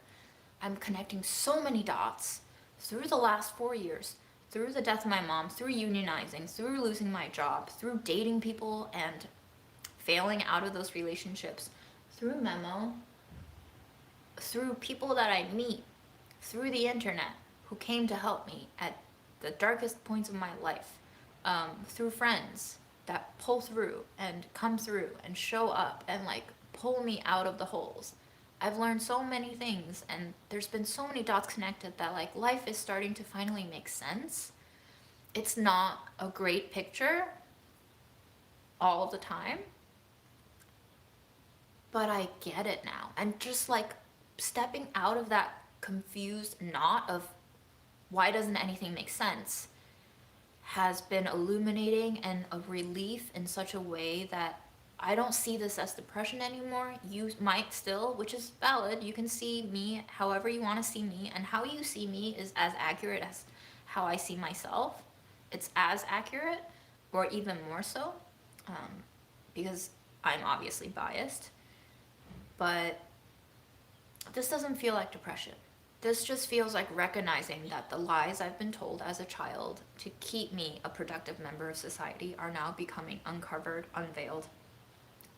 I'm connecting so many dots through the last 4 years, through the death of my mom, through unionizing, through losing my job, through dating people and failing out of those relationships, through Memo, through people that I meet, through the internet, who came to help me at the darkest points of my life, through friends that pull through and come through and show up and like pull me out of the holes. I've learned so many things, and there's been so many dots connected that like life is starting to finally make sense. It's not a great picture all of the time, but I get it now. And just like stepping out of that confused knot of why doesn't anything make sense has been illuminating and a relief in such a way that I don't see this as depression anymore. You might still, which is valid. You can see me however you want to see me, and how you see me is as accurate as how I see myself. It's as accurate, or even more so, because I'm obviously biased. But this doesn't feel like depression. This just feels like recognizing that the lies I've been told as a child to keep me a productive member of society are now becoming uncovered, unveiled,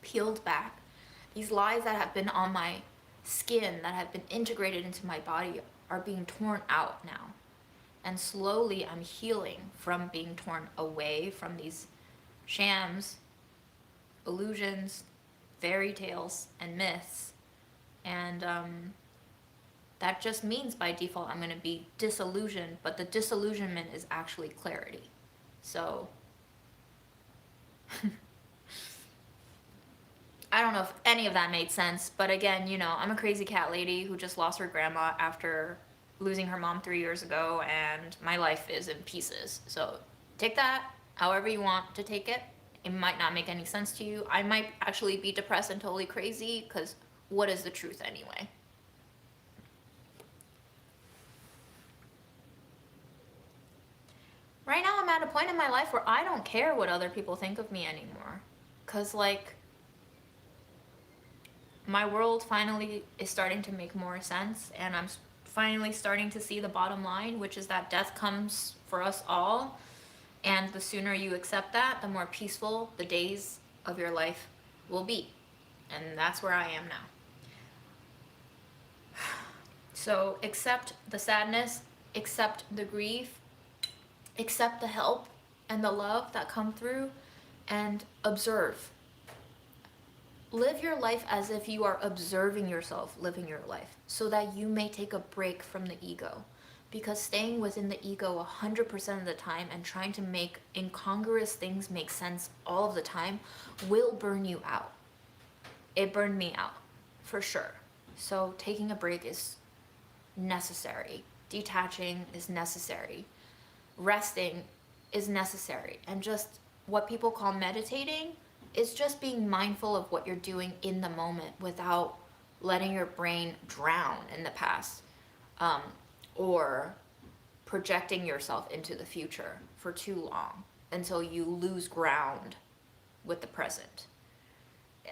peeled back. These lies that have been on my skin, that have been integrated into my body, are being torn out now. And slowly I'm healing from being torn away from these shams, illusions, fairy tales, and myths. And That just means by default I'm going to be disillusioned, but the disillusionment is actually clarity. So I don't know if any of that made sense, but again, you know, I'm a crazy cat lady who just lost her grandma after losing her mom 3 years ago, and my life is in pieces. So take that however you want to take it. It might not make any sense to you. I might actually be depressed and totally crazy, because what is the truth anyway? Right now I'm at a point in my life where I don't care what other people think of me anymore. Because, like, my world finally is starting to make more sense, and I'm finally starting to see the bottom line, which is that death comes for us all, and the sooner you accept that, the more peaceful the days of your life will be. And that's where I am now. So accept the sadness, accept the grief, accept the help and the love that come through, and observe. Live your life as if you are observing yourself living your life, so that you may take a break from the ego. Because staying within the ego 100% of the time and trying to make incongruous things make sense all of the time will burn you out. It burned me out, for sure. So taking a break is necessary. Detaching is necessary. Resting is necessary. And just what people call meditating is just being mindful of what you're doing in the moment without letting your brain drown in the past, or projecting yourself into the future for too long until you lose ground with the present.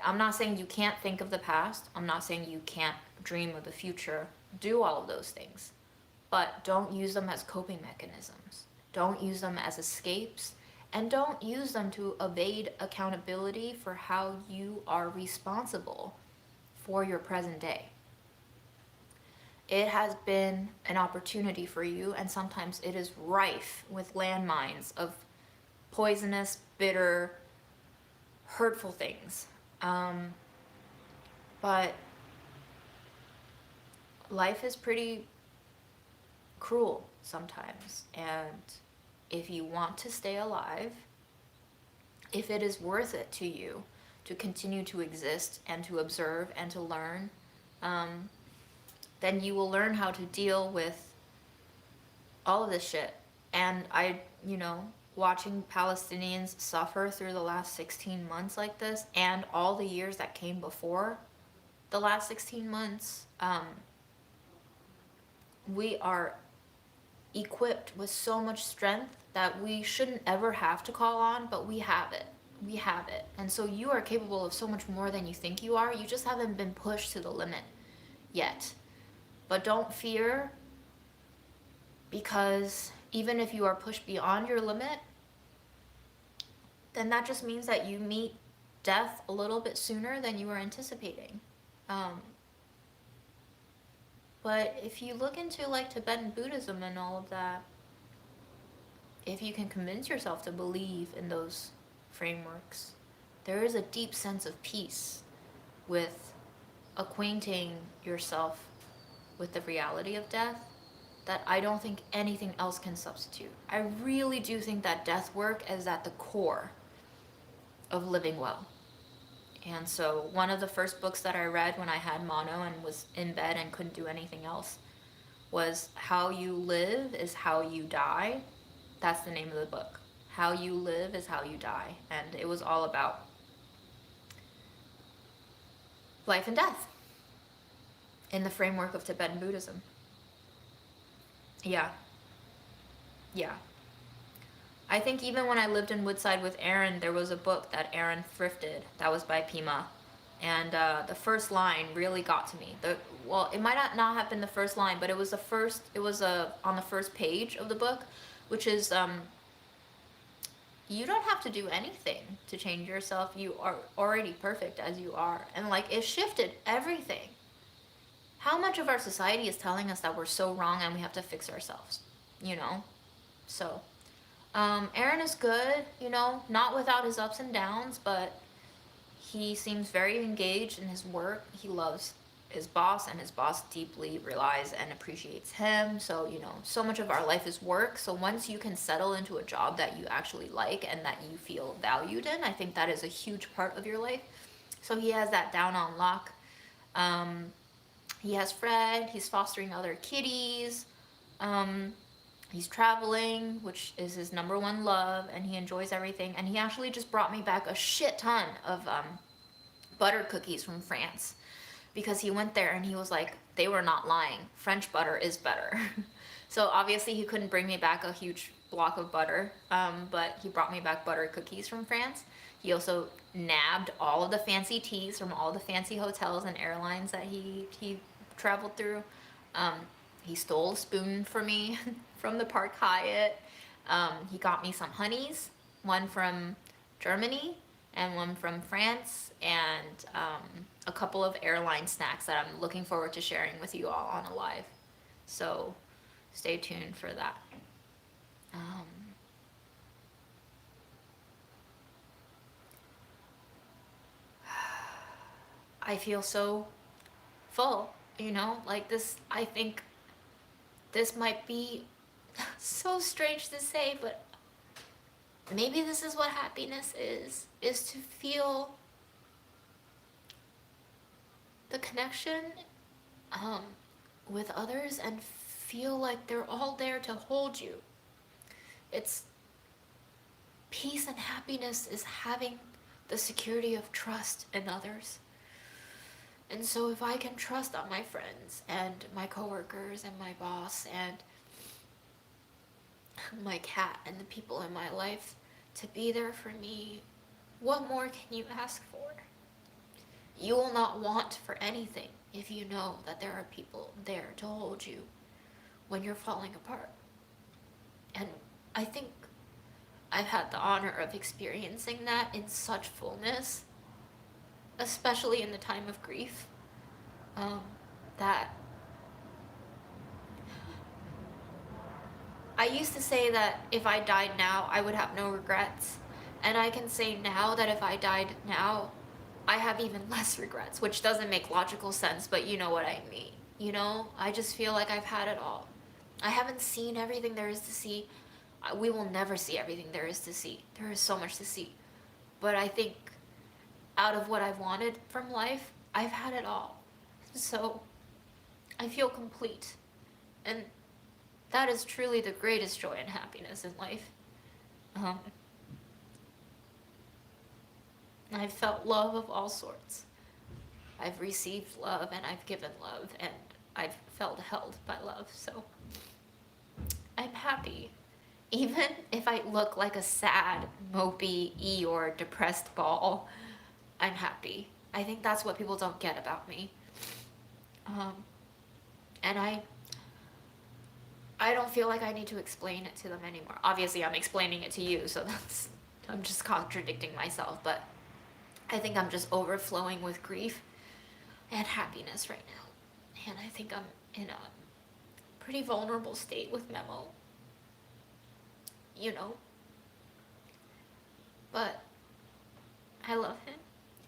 I'm not saying you can't think of the past. I'm not saying you can't dream of the future. Do all of those things. But don't use them as coping mechanisms. Don't use them as escapes. And don't use them to evade accountability for how you are responsible for your present day. It has been an opportunity for you, and sometimes it is rife with landmines of poisonous, bitter, hurtful things. But life is pretty cruel sometimes, and if you want to stay alive, if it is worth it to you to continue to exist and to observe and to learn, then you will learn how to deal with all of this shit. And watching Palestinians suffer through the last 16 months like this, and all the years that came before the last 16 months, we are equipped with so much strength that we shouldn't ever have to call on, but we have it. We have it. And so you are capable of so much more than you think you are. You just haven't been pushed to the limit yet. But don't fear, because even if you are pushed beyond your limit, then that just means that you meet death a little bit sooner than you were anticipating. But if you look into like Tibetan Buddhism and all of that, if you can convince yourself to believe in those frameworks, there is a deep sense of peace with acquainting yourself with the reality of death that I don't think anything else can substitute. I really do think that death work is at the core of living well. And so one of the first books that I read when I had mono and was in bed and couldn't do anything else was How You Live is How You Die. That's the name of the book. How You Live is How You Die. And it was all about life and death in the framework of Tibetan Buddhism. Yeah. I think even when I lived in Woodside with Aaron, there was a book that Aaron thrifted that was by Pima. And the first line really got to me. It might not have been the first line, but it was on the first page of the book, which is, you don't have to do anything to change yourself. You are already perfect as you are. And like, it shifted everything. How much of our society is telling us that we're so wrong and we have to fix ourselves, So, Aaron is good, not without his ups and downs, but he seems very engaged in his work. He loves his boss, and his boss deeply relies and appreciates him. So, you know, so much of our life is work. So once you can settle into a job that you actually like and that you feel valued in, I think that is a huge part of your life. So he has that down on lock. Um, he has Fred, he's fostering other kitties. Um, he's traveling, which is his number one love, and he enjoys everything. And he actually just brought me back a shit ton of butter cookies from France, because he went there and he was like, they were not lying. French butter is better. So obviously he couldn't bring me back a huge block of butter, but he brought me back butter cookies from France. He also nabbed all of the fancy teas from all the fancy hotels and airlines that he traveled through. Um, he stole a spoon for me from the Park Hyatt. He got me some honeys, one from Germany and one from France, and a couple of airline snacks that I'm looking forward to sharing with you all on a live. So stay tuned for that. I feel so full, you know, like this. I think this might be so strange to say, but maybe this is what happiness is to feel the connection with others and feel like they're all there to hold you. It's peace and happiness is having the security of trust in others. And so if I can trust on my friends and my coworkers and my boss and my cat and the people in my life to be there for me, what more can you ask for? You will not want for anything if you know that there are people there to hold you when you're falling apart. And I think I've had the honor of experiencing that in such fullness, especially in the time of grief, that I used to say that if I died now, I would have no regrets. And I can say now that if I died now, I have even less regrets, which doesn't make logical sense, but you know what I mean. You know, I just feel like I've had it all. I haven't seen everything there is to see. We will never see everything there is to see. There is so much to see. But I think out of what I've wanted from life, I've had it all. So I feel complete. And that is truly the greatest joy and happiness in life. I've felt love of all sorts. I've received love and I've given love and I've felt held by love. So I'm happy. Even if I look like a sad, mopey, Eeyore, depressed ball, I'm happy. I think that's what people don't get about me. And I don't feel like I need to explain it to them anymore. Obviously, I'm explaining it to you, so I'm just contradicting myself, but I think I'm just overflowing with grief and happiness right now. And I think I'm in a pretty vulnerable state with Memo. You know. But I love him,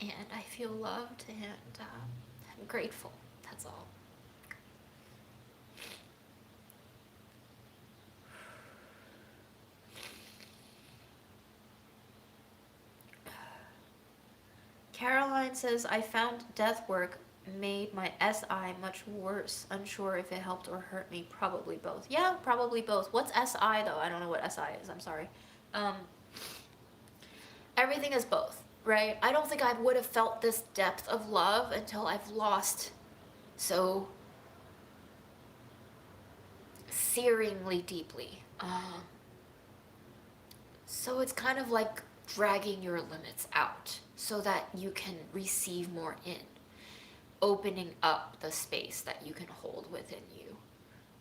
and I feel loved, and I'm grateful. That's all. Caroline says, I found death work made my SI much worse. Unsure if it helped or hurt me. Probably both. Yeah, probably both. What's SI though? I don't know what SI is. I'm sorry. Everything is both, right? I don't think I would have felt this depth of love until I've lost so searingly deeply. So it's kind of like dragging your limits out so that you can receive more in, opening up the space that you can hold within you,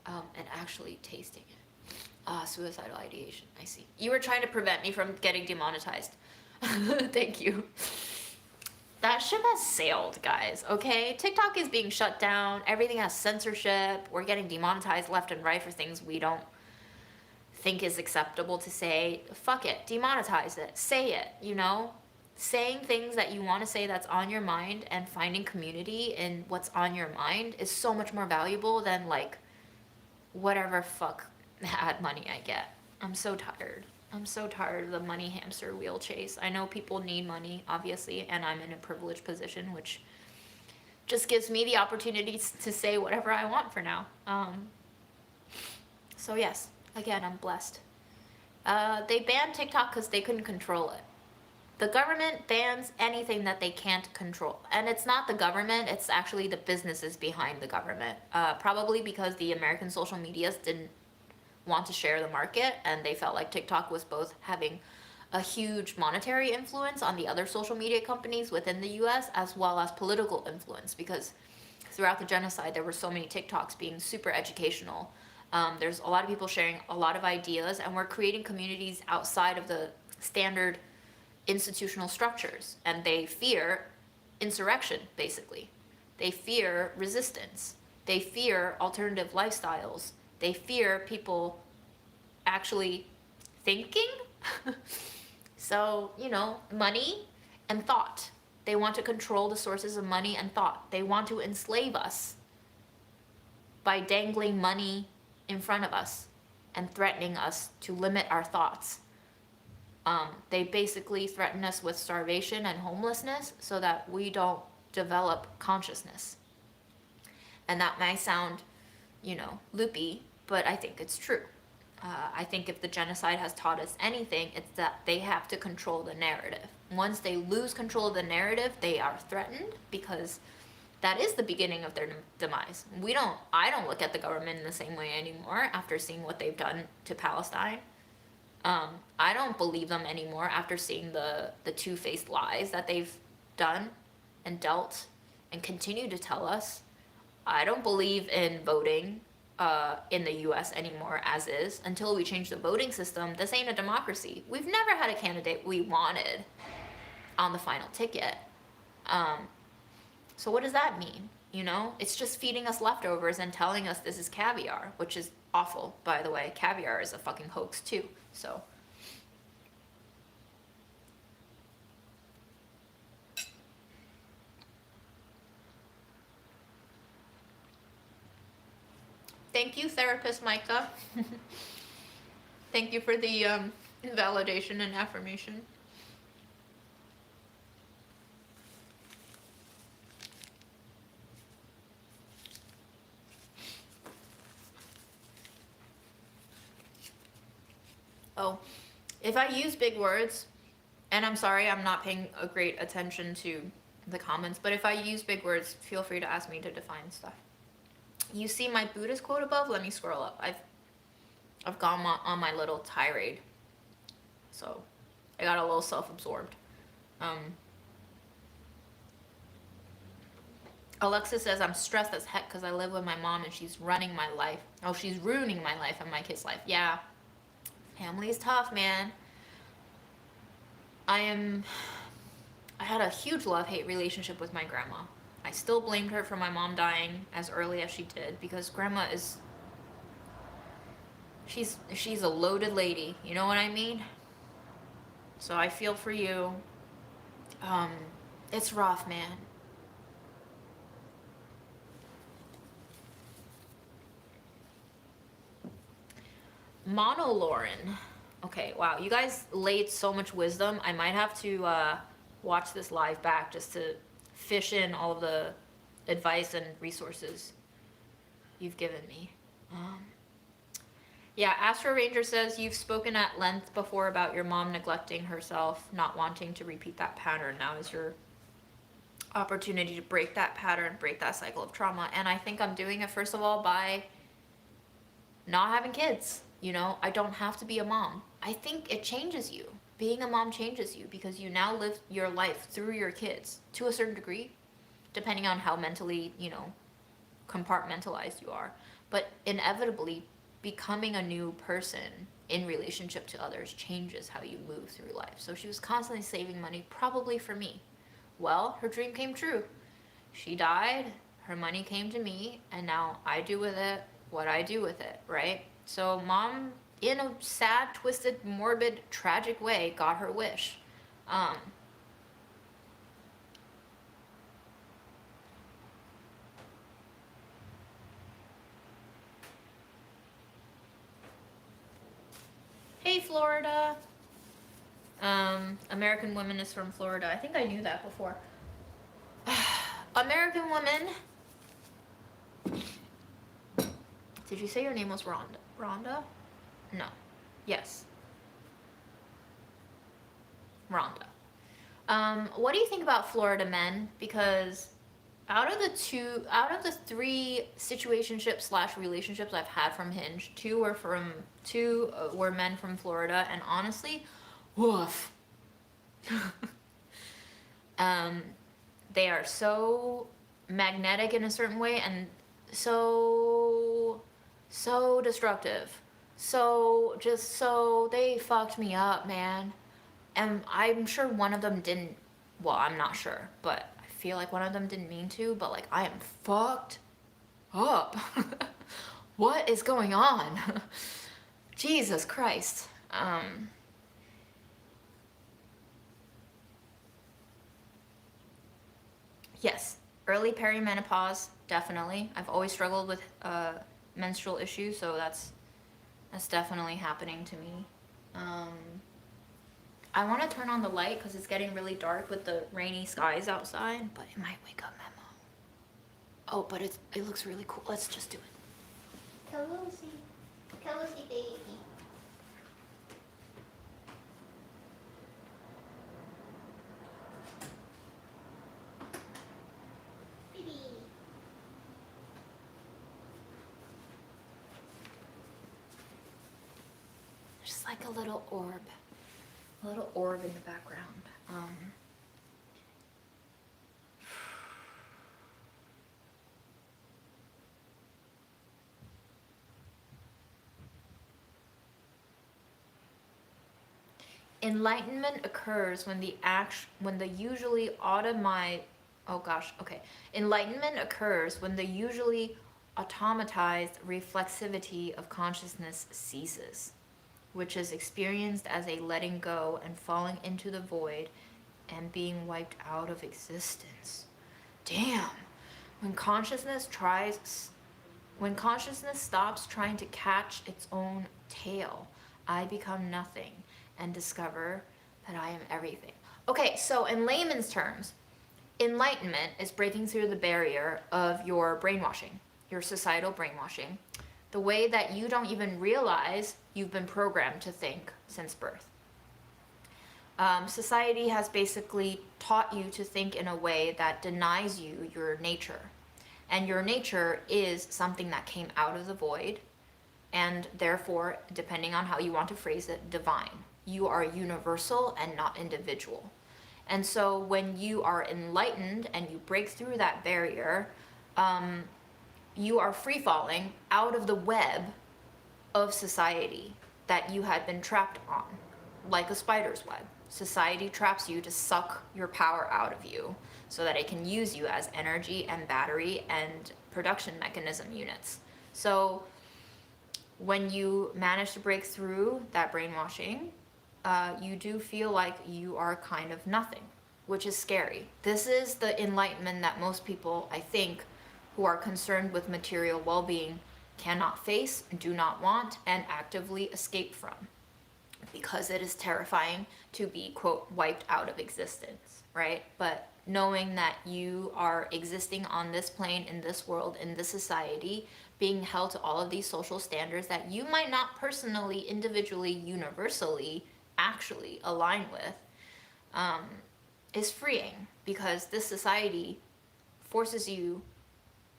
and actually tasting it. Suicidal ideation, I see. You were trying to prevent me from getting demonetized. Thank you. That ship has sailed, guys, okay? TikTok is being shut down. Everything has censorship. We're getting demonetized left and right for things we don't think is acceptable to say. Fuck it. Demonetize it. Say it, you know? saying things that you want to say that's on your mind and finding community in what's on your mind is so much more valuable than like whatever fuck ad money I get. I'm so tired. I'm so tired of the money hamster wheel chase. I know people need money, obviously, and I'm in a privileged position, which just gives me the opportunity to say whatever I want for now. So yes, again, I'm blessed. They banned TikTok because they couldn't control it. The government bans anything that they can't control. And it's not the government, it's actually the businesses behind the government. Probably because the American social medias didn't want to share the market, and they felt like TikTok was both having a huge monetary influence on the other social media companies within the US, as well as political influence, because throughout the genocide there were so many TikToks being super educational. There's a lot of people sharing a lot of ideas, and we're creating communities outside of the standard institutional structures, and they fear insurrection, basically. They fear resistance. They fear alternative lifestyles. They fear people actually thinking. So, you know, money and thought. They want to control the sources of money and thought. They want to enslave us by dangling money in front of us and threatening us to limit our thoughts. They basically threaten us with starvation and homelessness so that we don't develop consciousness. And that might sound, you know, loopy, but I think it's true. I think if the genocide has taught us anything, it's that they have to control the narrative. Once they lose control of the narrative, they are threatened, because that is the beginning of their demise. I don't look at the government in the same way anymore after seeing what they've done to Palestine. I don't believe them anymore after seeing the two-faced lies that they've done and dealt and continue to tell us. I don't believe in voting in the US anymore as is until we change the voting system. This ain't a democracy. We've never had a candidate we wanted on the final ticket. So what does that mean? You know, it's just feeding us leftovers and telling us this is caviar, which is awful, by the way. Caviar is a fucking hoax too. So thank you, therapist Micah. Thank you for the validation and affirmation. Oh, if I use big words, and I'm sorry, I'm not paying a great attention to the comments, but if I use big words, feel free to ask me to define stuff. You see my Buddhist quote above? Let me scroll up. I've gone on my little tirade, so I got a little self-absorbed. Alexa says, I'm stressed as heck because I live with my mom and she's running my life. Oh, she's ruining my life and my kid's life. Yeah. Family is tough, man. I had a huge love-hate relationship with my grandma. I still blamed her for my mom dying as early as she did, because grandma is, she's a loaded lady, you know what I mean? So I feel for you. It's rough, man. Lauren. Okay, wow, you guys laid so much wisdom. I might have to watch this live back just to fish in all of the advice and resources you've given me. Yeah, Astro Ranger says, you've spoken at length before about your mom neglecting herself, not wanting to repeat that pattern. Now is your opportunity to break that pattern, break that cycle of trauma. And I think I'm doing it, first of all, by not having kids. You know, I don't have to be a mom. I think it changes you. Being a mom changes you because you now live your life through your kids to a certain degree, depending on how mentally, you know, compartmentalized you are. But inevitably, becoming a new person in relationship to others changes how you move through life. So she was constantly saving money, probably for me. Well, her dream came true. She died, her money came to me, and now I do with it what I do with it, right? So mom, in a sad, twisted, morbid, tragic way, got her wish. Hey, Florida. American Woman is from Florida. I think I knew that before. American Woman. Did you say your name was Rhonda? Rhonda? No. Yes. Rhonda. What do you think about Florida men? Because out of the three situationships / relationships I've had from Hinge, two were men from Florida, and honestly, woof. They are so magnetic in a certain way, and so destructive. So they fucked me up, man. And I'm sure one of them didn't, well, I'm not sure, but I feel like one of them didn't mean to, but like I am fucked up. What is going on? Jesus Christ. Yes, early perimenopause, definitely. I've always struggled with menstrual issues, so that's definitely happening to me. I want to turn on the light because it's getting really dark with the rainy skies outside, but it might wake up Memo. Oh, but it looks really cool. Let's just do it. Cozy. Cozy baby. Baby. Just like a little orb. A little orb in the background. Enlightenment occurs when the usually Enlightenment occurs when the usually automatized reflexivity of consciousness ceases, which is experienced as a letting go and falling into the void and being wiped out of existence. Damn. When consciousness stops trying to catch its own tail, I become nothing and discover that I am everything. Okay, so in layman's terms, enlightenment is breaking through the barrier of your brainwashing, your societal brainwashing, the way that you don't even realize you've been programmed to think since birth. Society has basically taught you to think in a way that denies you your nature. And your nature is something that came out of the void, and therefore, depending on how you want to phrase it, divine. You are universal and not individual. And so when you are enlightened and you break through that barrier, you are free falling out of the web of society that you had been trapped on, like a spider's web. Society traps you to suck your power out of you so that it can use you as energy and battery and production mechanism units. So when you manage to break through that brainwashing, you do feel like you are kind of nothing, which is scary. This is the enlightenment that most people, I think, who are concerned with material well-being cannot face, do not want, and actively escape from, because it is terrifying to be, quote, wiped out of existence, right? But knowing that you are existing on this plane, in this world, in this society, being held to all of these social standards that you might not personally, individually, universally actually align with, is freeing, because this society forces you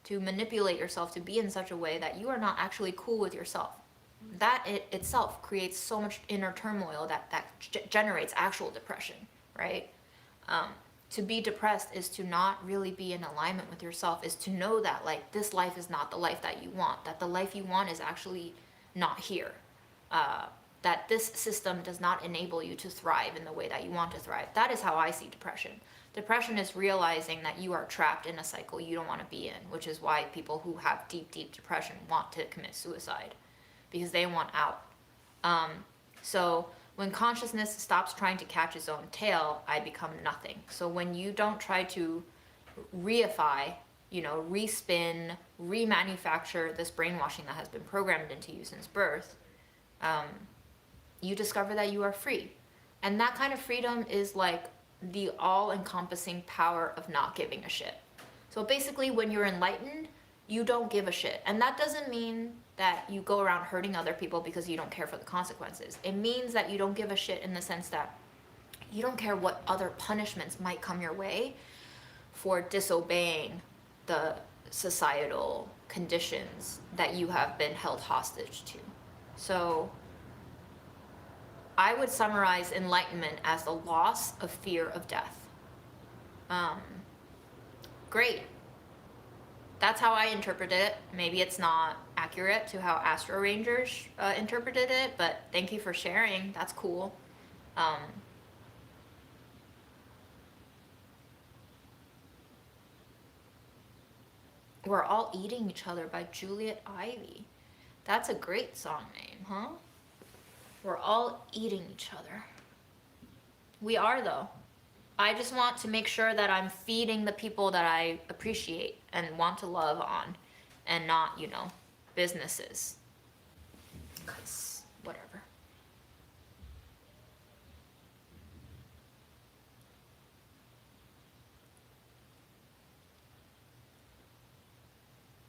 to manipulate yourself to be in such a way that you are not actually cool with yourself. That itself creates so much inner turmoil that generates actual depression, right? To be depressed is to not really be in alignment with yourself, is to know that like this life is not the life that you want, that the life you want is actually not here. That this system does not enable you to thrive in the way that you want to thrive. That is how I see depression. Depression is realizing that you are trapped in a cycle you don't want to be in, which is why people who have deep, deep depression want to commit suicide, because they want out. So when consciousness stops trying to catch its own tail, I become nothing. So when you don't try to reify, respin, remanufacture this brainwashing that has been programmed into you since birth, you discover that you are free. And that kind of freedom is like the all-encompassing power of not giving a shit. So basically, when you're enlightened, you don't give a shit. And that doesn't mean that you go around hurting other people because you don't care for the consequences. It means that you don't give a shit in the sense that you don't care what other punishments might come your way for disobeying the societal conditions that you have been held hostage to. So I would summarize enlightenment as the loss of fear of death. Great. That's how I interpreted it. Maybe it's not accurate to how Astro Rangers interpreted it, but thank you for sharing. That's cool. We're All Eating Each Other by Juliet Ivy. That's a great song name, huh? We're all eating each other. We are, though. I just want to make sure that I'm feeding the people that I appreciate and want to love on, and not, businesses. 'Cause whatever.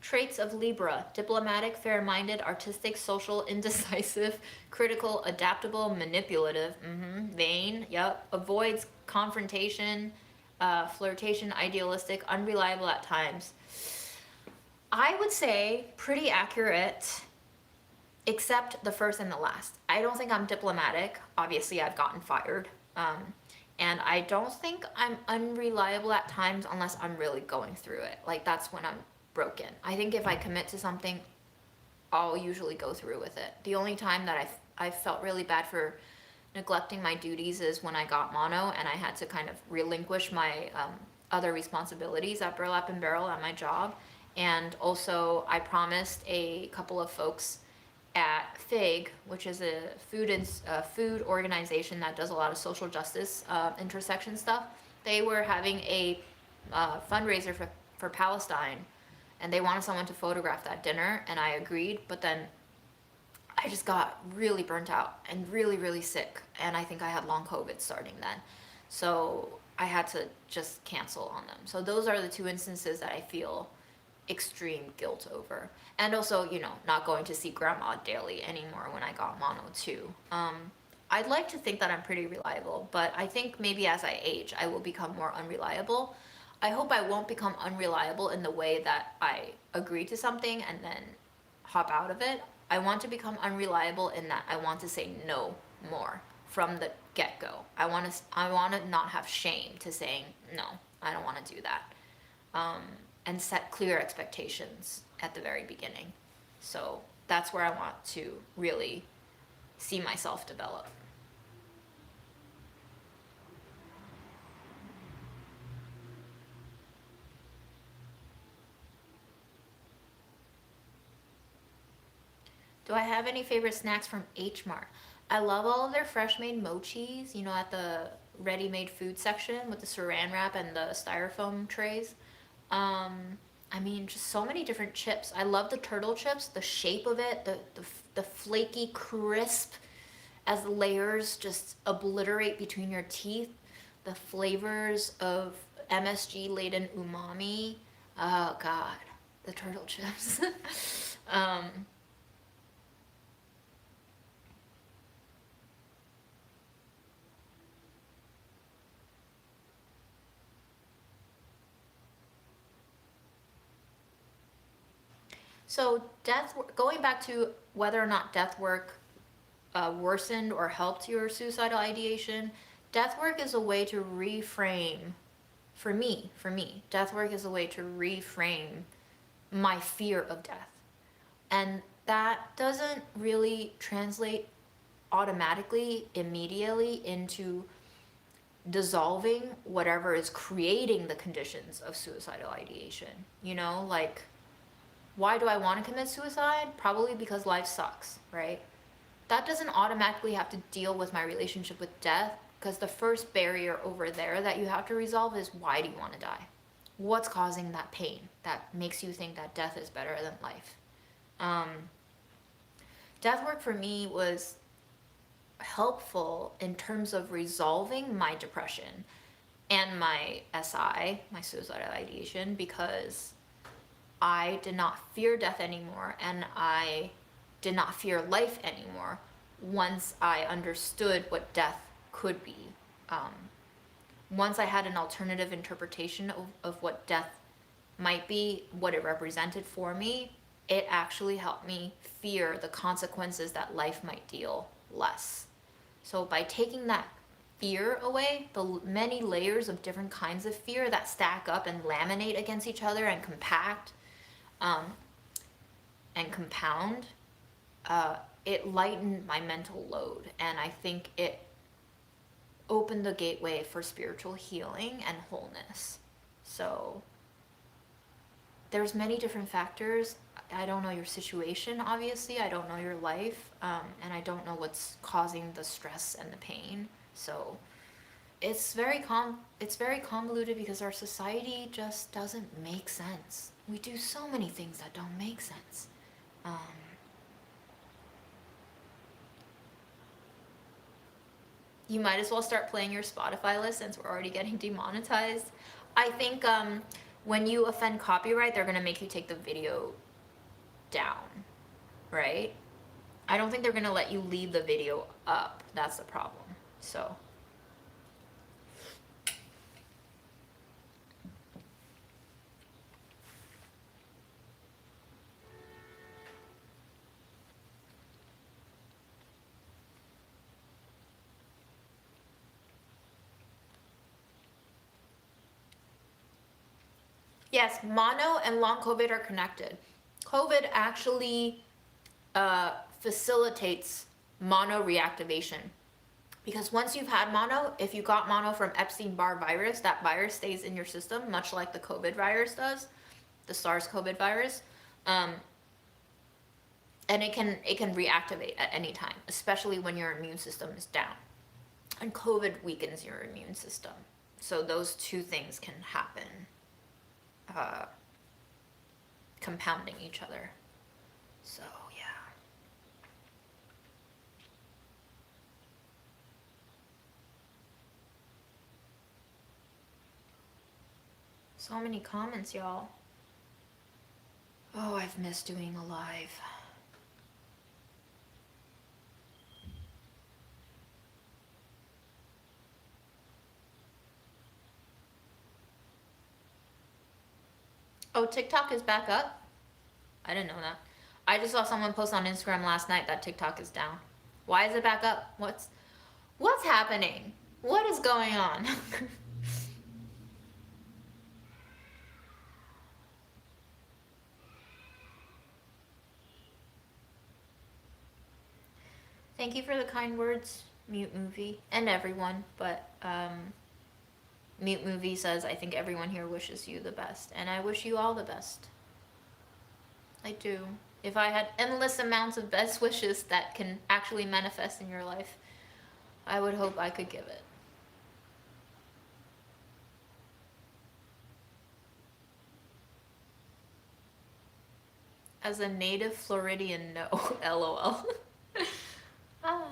Traits of Libra: diplomatic, fair-minded, artistic, social, indecisive, critical, adaptable, manipulative, vain, avoids confrontation, flirtation, idealistic, unreliable at times. I would say pretty accurate, except the first and the last. I don't think I'm diplomatic. Obviously, I've gotten fired. And I don't think I'm unreliable at times unless I'm really going through it. Like, that's when I'm broken. I think if I commit to something, I'll usually go through with it. The only time that I felt really bad for neglecting my duties is when I got mono and I had to kind of relinquish my other responsibilities at Burlap and Barrel at my job. And also I promised a couple of folks at FIG, which is a food organization that does a lot of social justice intersection stuff. They were having a fundraiser for Palestine, and they wanted someone to photograph that dinner, and I agreed, but then I just got really burnt out and really, really sick, and I think I had long COVID starting then. So I had to just cancel on them. So those are the two instances that I feel extreme guilt over. And also, not going to see grandma daily anymore when I got mono too. I'd like to think that I'm pretty reliable, but I think maybe as I age, I will become more unreliable. I hope I won't become unreliable in the way that I agree to something and then hop out of it. I want to become unreliable in that I want to say no more from the get-go. I want to not have shame to saying no, I don't want to do that. And set clear expectations at the very beginning. So that's where I want to really see myself develop. Do I have any favorite snacks from H Mart? I love all of their fresh made mochis, at the ready-made food section with the saran wrap and the styrofoam trays. Just so many different chips. I love the turtle chips, the shape of it, the flaky crisp as the layers just obliterate between your teeth, the flavors of MSG laden umami. Oh God, the turtle chips. So going back to whether or not death work worsened or helped your suicidal ideation, death work is a way to reframe, for me, death work is a way to reframe my fear of death. And that doesn't really translate automatically, immediately into dissolving whatever is creating the conditions of suicidal ideation. Why do I want to commit suicide? Probably because life sucks, right? That doesn't automatically have to deal with my relationship with death, because the first barrier over there that you have to resolve is, why do you want to die? What's causing that pain that makes you think that death is better than life? Death work for me was helpful in terms of resolving my depression and my SI, my suicidal ideation, because I did not fear death anymore, and I did not fear life anymore once I understood what death could be. Once I had an alternative interpretation of what death might be, what it represented for me, it actually helped me fear the consequences that life might deal less. So by taking that fear away, the many layers of different kinds of fear that stack up and laminate against each other and compact and compound, it lightened my mental load, and I think it opened the gateway for spiritual healing and wholeness. So there's many different factors. I don't know your situation, obviously. I don't know your life, and I don't know what's causing the stress and the pain. So it's very convoluted because our society just doesn't make sense. We do so many things that don't make sense. You might as well start playing your Spotify list since we're already getting demonetized. I think when you offend copyright, they're gonna make you take the video down, right? I don't think they're gonna let you leave the video up. That's the problem. So yes, mono and long COVID are connected. COVID actually facilitates mono reactivation. Because once you've had mono, if you got mono from Epstein-Barr virus, that virus stays in your system, much like the COVID virus does, the SARS-CoV virus. And it can reactivate at any time, especially when your immune system is down. And COVID weakens your immune system. So those two things can happen, compounding each other. So yeah. So many comments, y'all. Oh, I've missed doing a live. Oh, TikTok is back up? I didn't know that. I just saw someone post on Instagram last night that TikTok is down. Why is it back up? What's happening? What is going on? Thank you for the kind words, Mute Movie, and everyone, but Mute Movie says, I think everyone here wishes you the best, and I wish you all the best. I do. If I had endless amounts of best wishes that can actually manifest in your life, I would hope I could give it. As a native Floridian, no. LOL. Ah.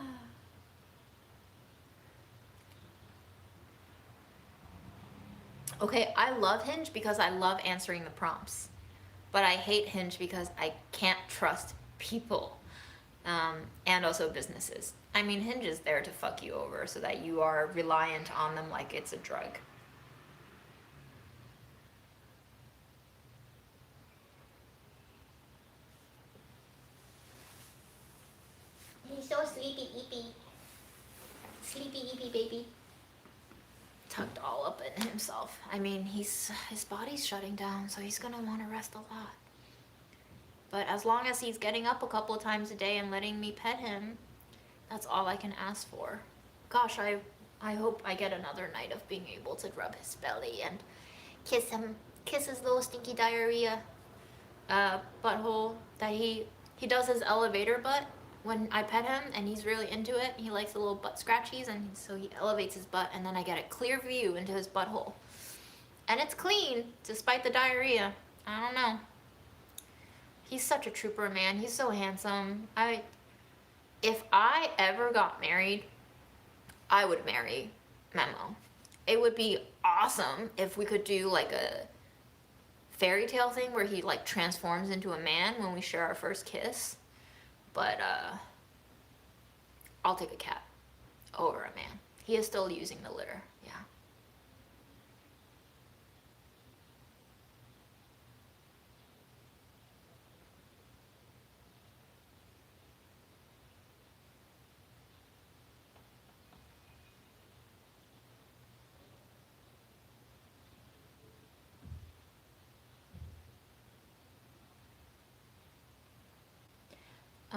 Okay, I love Hinge because I love answering the prompts. But I hate Hinge because I can't trust people. And also businesses. I mean, Hinge is there to fuck you over so that you are reliant on them like it's a drug. He's so sleepy, eepy. Sleepy, eepy, baby. Tucked all up in himself. I mean, his body's shutting down, so he's gonna want to rest a lot. But as long as he's getting up a couple of times a day and letting me pet him, that's all I can ask for. Gosh, I hope I get another night of being able to rub his belly and kiss his little stinky diarrhea butthole that he does his elevator butt when I pet him, and he's really into it. He likes the little butt scratchies, and so he elevates his butt, and then I get a clear view into his butthole. And it's clean, despite the diarrhea. I don't know. He's such a trooper, man. He's so handsome. If I ever got married, I would marry Memo. It would be awesome if we could do like a fairy tale thing where he like transforms into a man when we share our first kiss. But I'll take a cat over a man. He is still using the litter. Yeah.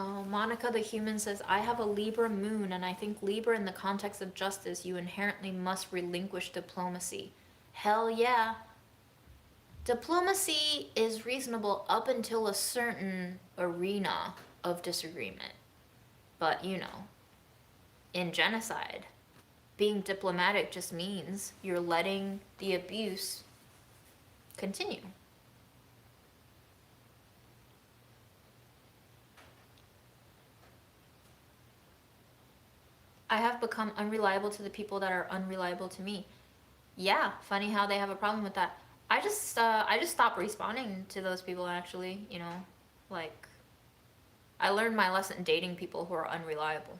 Oh, Monica the Human says, I have a Libra moon, and I think Libra in the context of justice, you inherently must relinquish diplomacy. Hell yeah. Diplomacy is reasonable up until a certain arena of disagreement. But, you know, in genocide, being diplomatic just means you're letting the abuse continue. I have become unreliable to the people that are unreliable to me. Yeah, funny how they have a problem with that. I just stopped responding to those people actually, you know, like I learned my lesson dating people who are unreliable.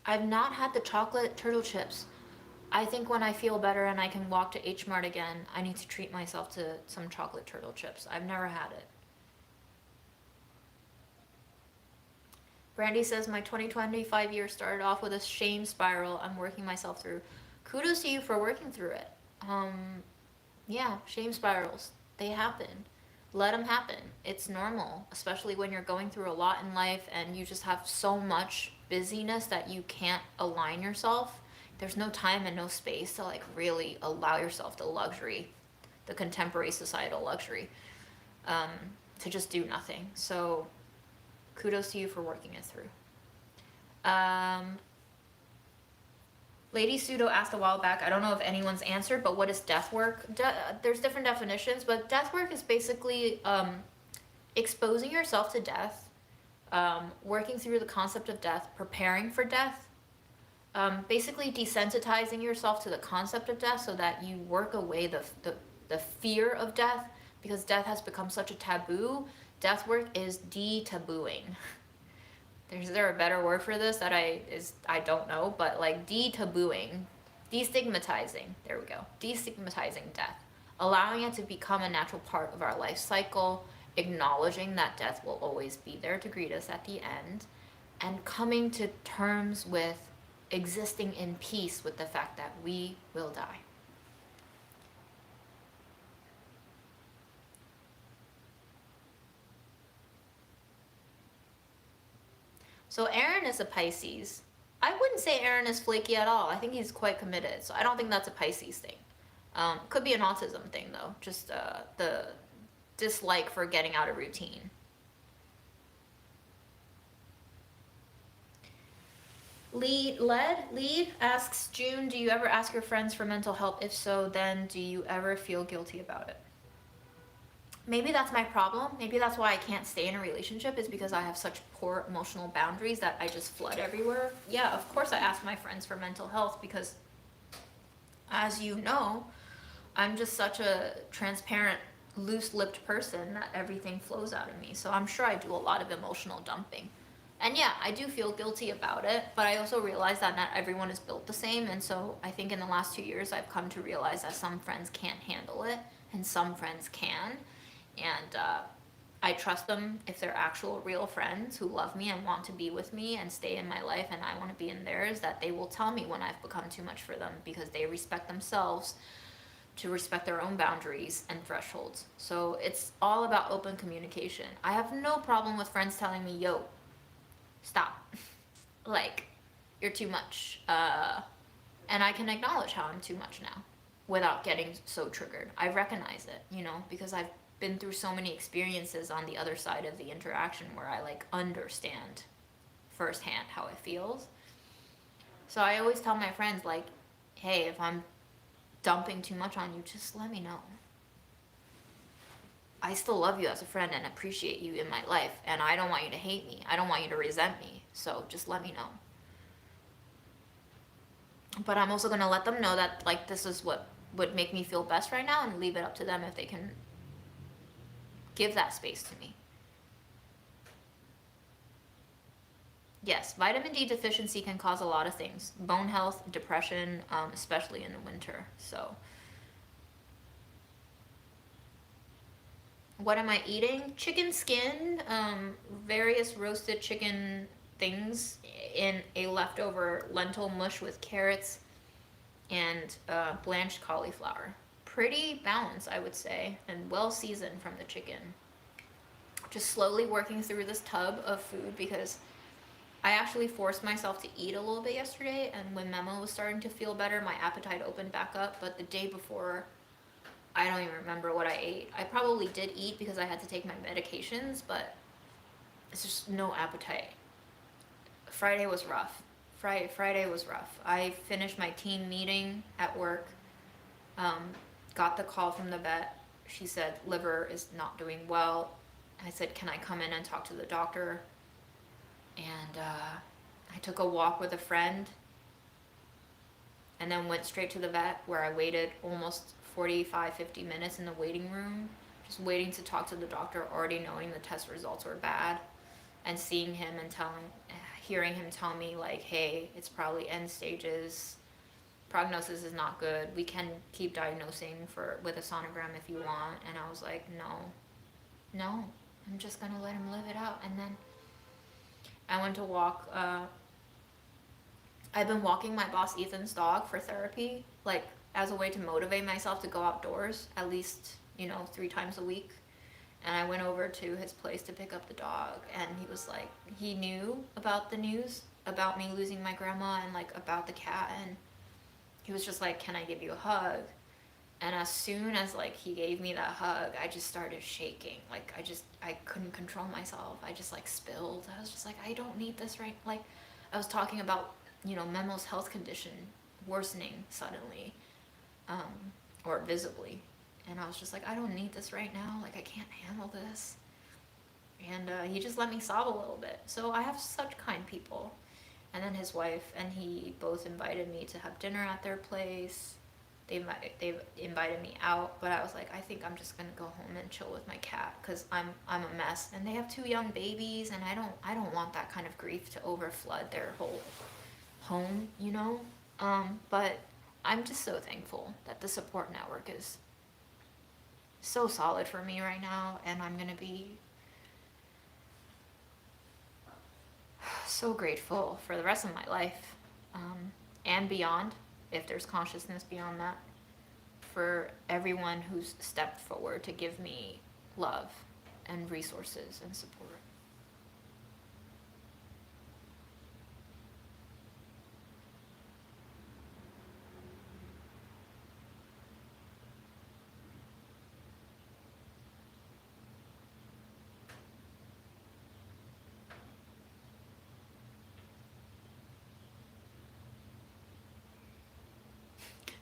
I've not had the chocolate turtle chips. I think when I feel better and I can walk to H Mart again, I need to treat myself to some chocolate turtle chips. I've never had it. Brandy says, my 2025 year started off with a shame spiral I'm working myself through. Kudos to you for working through it. Yeah, shame spirals. They happen. Let them happen. It's normal, especially when you're going through a lot in life and you just have so much busyness that you can't align yourself. There's no time and no space to like really allow yourself the luxury, the contemporary societal luxury, to just do nothing. So kudos to you for working it through. Lady Pseudo asked a while back, I don't know if anyone's answered, but what is death work? There's different definitions, but death work is basically exposing yourself to death, working through the concept of death, preparing for death, basically desensitizing yourself to the concept of death so that you work away the fear of death, because death has become such a taboo. Death work is de-tabooing. Is there a better word for this that I don't know, but like de-tabooing, destigmatizing, there we go, destigmatizing death, allowing it to become a natural part of our life cycle, acknowledging that death will always be there to greet us at the end, and coming to terms with existing in peace with the fact that we will die. So Aaron is a Pisces. I wouldn't say Aaron is flaky at all. I think he's quite committed. So I don't think that's a Pisces thing. Could be an autism thing though. Just the dislike for getting out of routine. Lead asks, June, do you ever ask your friends for mental help? If so, then do you ever feel guilty about it? Maybe that's my problem. Maybe that's why I can't stay in a relationship, is because I have such poor emotional boundaries that I just flood everywhere. Yeah, of course I ask my friends for mental health because, as you know, I'm just such a transparent, loose-lipped person that everything flows out of me. So I'm sure I do a lot of emotional dumping. And yeah, I do feel guilty about it, but I also realize that not everyone is built the same. And so I think in the last 2 years, I've come to realize that some friends can't handle it and some friends can. And I trust them if they're actual real friends who love me and want to be with me and stay in my life and I want to be in theirs, that they will tell me when I've become too much for them, because they respect themselves to respect their own boundaries and thresholds. So it's all about open communication. I have no problem with friends telling me, yo, stop. Like, you're too much. And I can acknowledge how I'm too much now without getting so triggered. I recognize it, you know, because I've been through so many experiences on the other side of the interaction where I like understand firsthand how it feels. So I always tell my friends, like, hey, if I'm dumping too much on you, just let me know. I still love you as a friend and appreciate you in my life, and I don't want you to hate me. I don't want you to resent me. So just let me know. But I'm also gonna let them know that like this is what would make me feel best right now, and leave it up to them if they can give that space to me. Yes, vitamin D deficiency can cause a lot of things. Bone health, depression, especially in the winter. So what am I eating? Chicken skin, various roasted chicken things in a leftover lentil mush with carrots and blanched cauliflower. Pretty balanced, I would say, and well seasoned from the chicken. Just slowly working through this tub of food because I actually forced myself to eat a little bit yesterday, and when Memo was starting to feel better, my appetite opened back up. But the day before, I don't even remember what I ate. I probably did eat because I had to take my medications, but it's just no appetite. Friday was rough. Friday was rough. I finished my team meeting at work, got the call from the vet. She said liver is not doing well. I said, can I come in and talk to the doctor? And I took a walk with a friend and then went straight to the vet, where I waited almost 45-50 minutes in the waiting room, just waiting to talk to the doctor, already knowing the test results were bad, and seeing him and hearing him tell me like, hey, it's probably end stages, prognosis is not good, we can keep diagnosing with a sonogram if you want. And I was like, no, I'm just gonna let him live it out. And then I went to walk. I've been walking my boss Ethan's dog for therapy, like as a way to motivate myself to go outdoors at least, 3 times a week. And I went over to his place to pick up the dog, and he was like, he knew about the news about me losing my grandma and like about the cat, and he was just like, can I give you a hug? And as soon as like he gave me that hug, I just started shaking. Like I couldn't control myself. I just like spilled. I was just like, I don't need this right. Like I was talking about, Memo's health condition worsening suddenly, or visibly. And I was just like, I don't need this right now. Like I can't handle this. And he just let me sob a little bit. So I have such kind people. And then his wife and he both invited me to have dinner at their place. They invited me out, but I was like, I think I'm just gonna go home and chill with my cat because I'm a mess, and they have 2 young babies, and I don't want that kind of grief to overflood their whole home, But I'm just so thankful that the support network is so solid for me right now, and I'm gonna be so grateful for the rest of my life, and beyond, if there's consciousness beyond that, for everyone who's stepped forward to give me love and resources and support.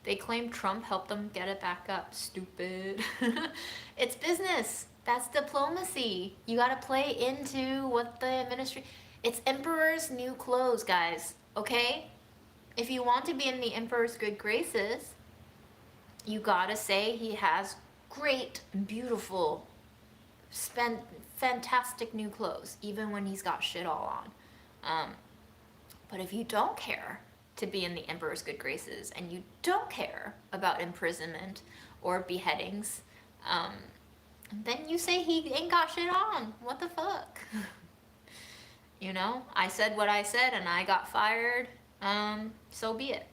They claim Trump helped them get it back up. Stupid. It's business. That's diplomacy. You gotta play into what the administration... It's emperor's new clothes, guys. Okay? If you want to be in the emperor's good graces, you gotta say he has great, beautiful, fantastic new clothes, even when he's got shit all on. But if you don't care to be in the emperor's good graces, and you don't care about imprisonment or beheadings, then you say he ain't got shit on. What the fuck? I said what I said and I got fired. So be it.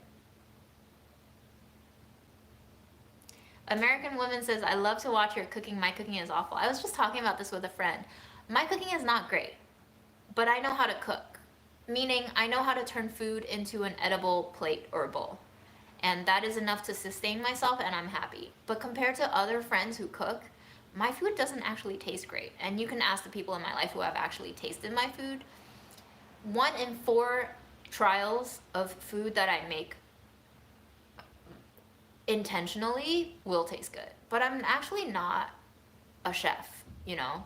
American Woman says, I love to watch your cooking. My cooking is awful. I was just talking about this with a friend. My cooking is not great, but I know how to cook. Meaning, I know how to turn food into an edible plate or bowl. And that is enough to sustain myself, and I'm happy. But compared to other friends who cook, my food doesn't actually taste great. And you can ask the people in my life who have actually tasted my food. 1 in 4 trials of food that I make intentionally will taste good. But I'm actually not a chef, you know.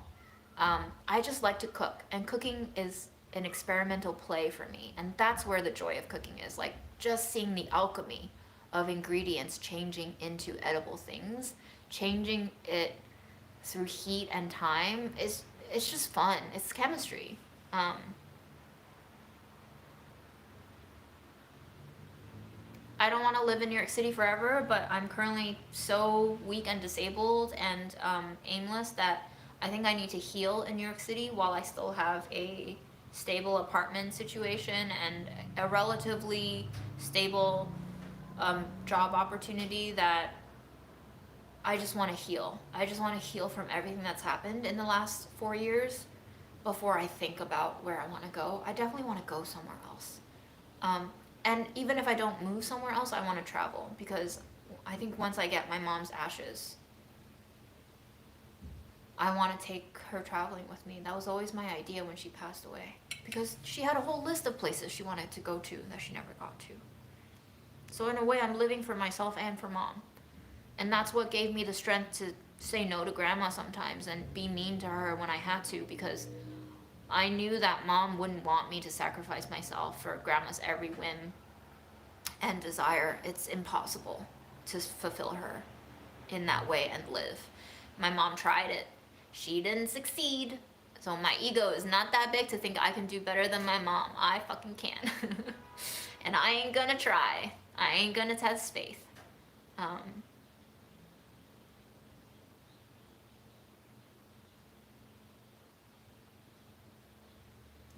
I just like to cook, and cooking is an experimental play for me, and that's where the joy of cooking is. Like just seeing the alchemy of ingredients changing into edible things, changing it through heat and time is it's just fun. It's chemistry. Um, I don't want to live in New York City forever, but I'm currently so weak and disabled and aimless that I think I need to heal in New York City while I still have a stable apartment situation and a relatively stable job opportunity that I just want to heal. I just want to heal from everything that's happened in the last 4 years before I think about where I want to go. I definitely want to go somewhere else. And even if I don't move somewhere else, I want to travel because I think once I get my mom's ashes, I want to take her traveling with me. That was always my idea when she passed away because she had a whole list of places she wanted to go to that she never got to. So in a way, I'm living for myself and for mom. And that's what gave me the strength to say no to grandma sometimes and be mean to her when I had to because I knew that mom wouldn't want me to sacrifice myself for grandma's every whim and desire. It's impossible to fulfill her in that way and live. My mom tried it. She didn't succeed. So my ego is not that big to think I can do better than my mom. I fucking can. And I ain't gonna try. I ain't gonna test faith.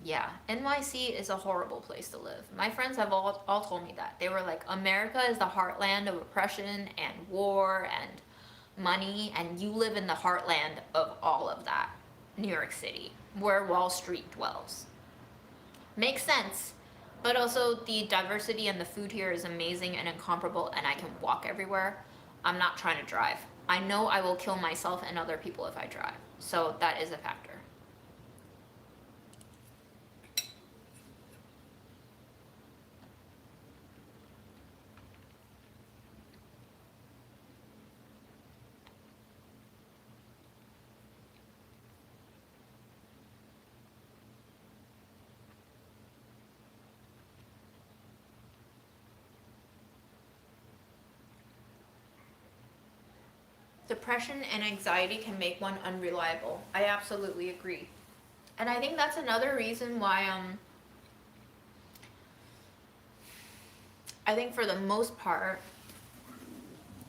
Yeah, NYC is a horrible place to live. My friends have all told me that. They were like, America is the heartland of oppression and war and money, and you live in the heartland of all of that, New York City, where Wall Street dwells. Makes sense, but also the diversity and the food here is amazing and incomparable, and I can walk everywhere. I'm not trying to drive. I know I will kill myself and other people if I drive, so that is a factor. Depression and anxiety can make one unreliable. I absolutely agree. And I think that's another reason why I think for the most part,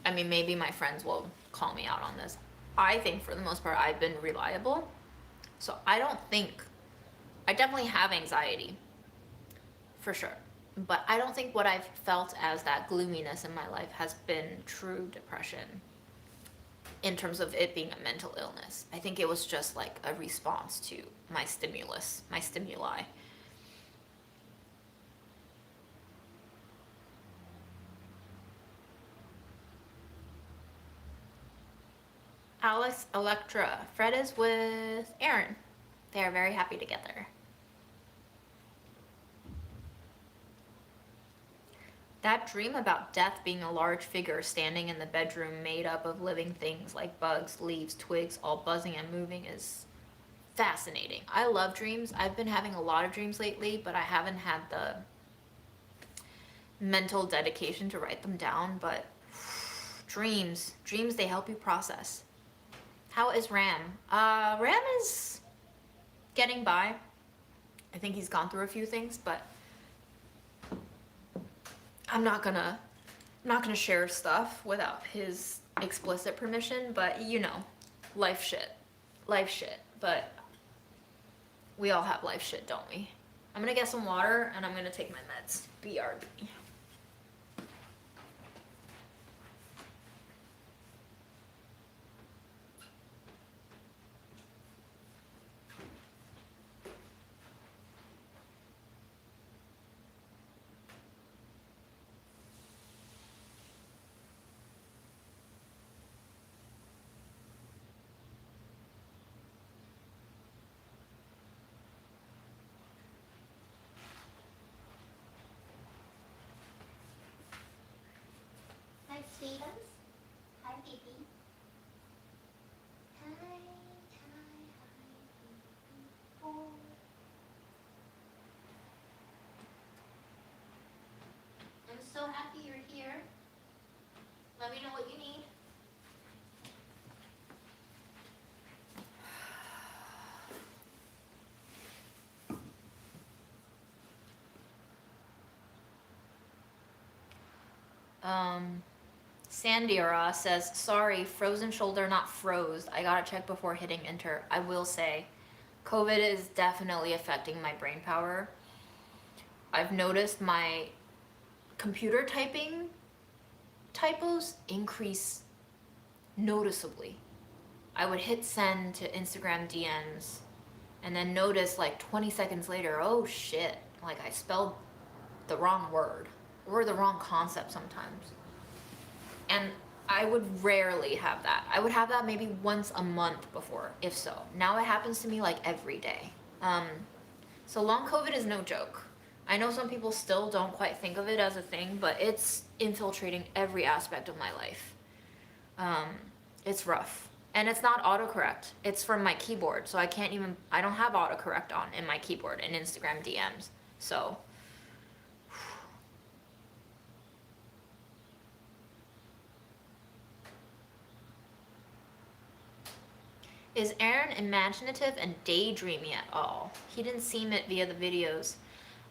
I mean maybe my friends will call me out on this. I think for the most part I've been reliable. So I don't think I definitely have anxiety for sure. But I don't think what I've felt as that gloominess in my life has been true depression in terms of it being a mental illness. I think it was just like a response to my stimuli. Alex, Electra, Fred is with Aaron. They are very happy together. That dream about death being a large figure standing in the bedroom made up of living things like bugs, leaves, twigs, all buzzing and moving is fascinating. I love dreams. I've been having a lot of dreams lately, but I haven't had the mental dedication to write them down. But dreams, they help you process. How is Ram? Ram is getting by. I think he's gone through a few things, but I'm not gonna share stuff without his explicit permission, but you know, life shit. But we all have life shit, don't we? I'm gonna get some water and I'm gonna take my meds. BRB.
Hi, Stevens. Hi, Phoebe. Hi.
me know what you need. Sandiara says, sorry, frozen shoulder, not froze. I gotta check before hitting enter. I will say, COVID is definitely affecting my brain power. I've noticed my computer typing typos increase noticeably. I would hit send to Instagram DMs and then notice like 20 seconds later, oh shit, like I spelled the wrong word or the wrong concept sometimes. And I would rarely have that. I would have that maybe once a month before, if so. Now it happens to me like every day. So long COVID is no joke. I know some people still don't quite think of it as a thing, but it's infiltrating every aspect of my life. It's rough. And it's not autocorrect. It's from my keyboard, so I don't have autocorrect on in my keyboard in Instagram DMs. So is Aaron imaginative and daydreamy at all? He didn't seem it via the videos.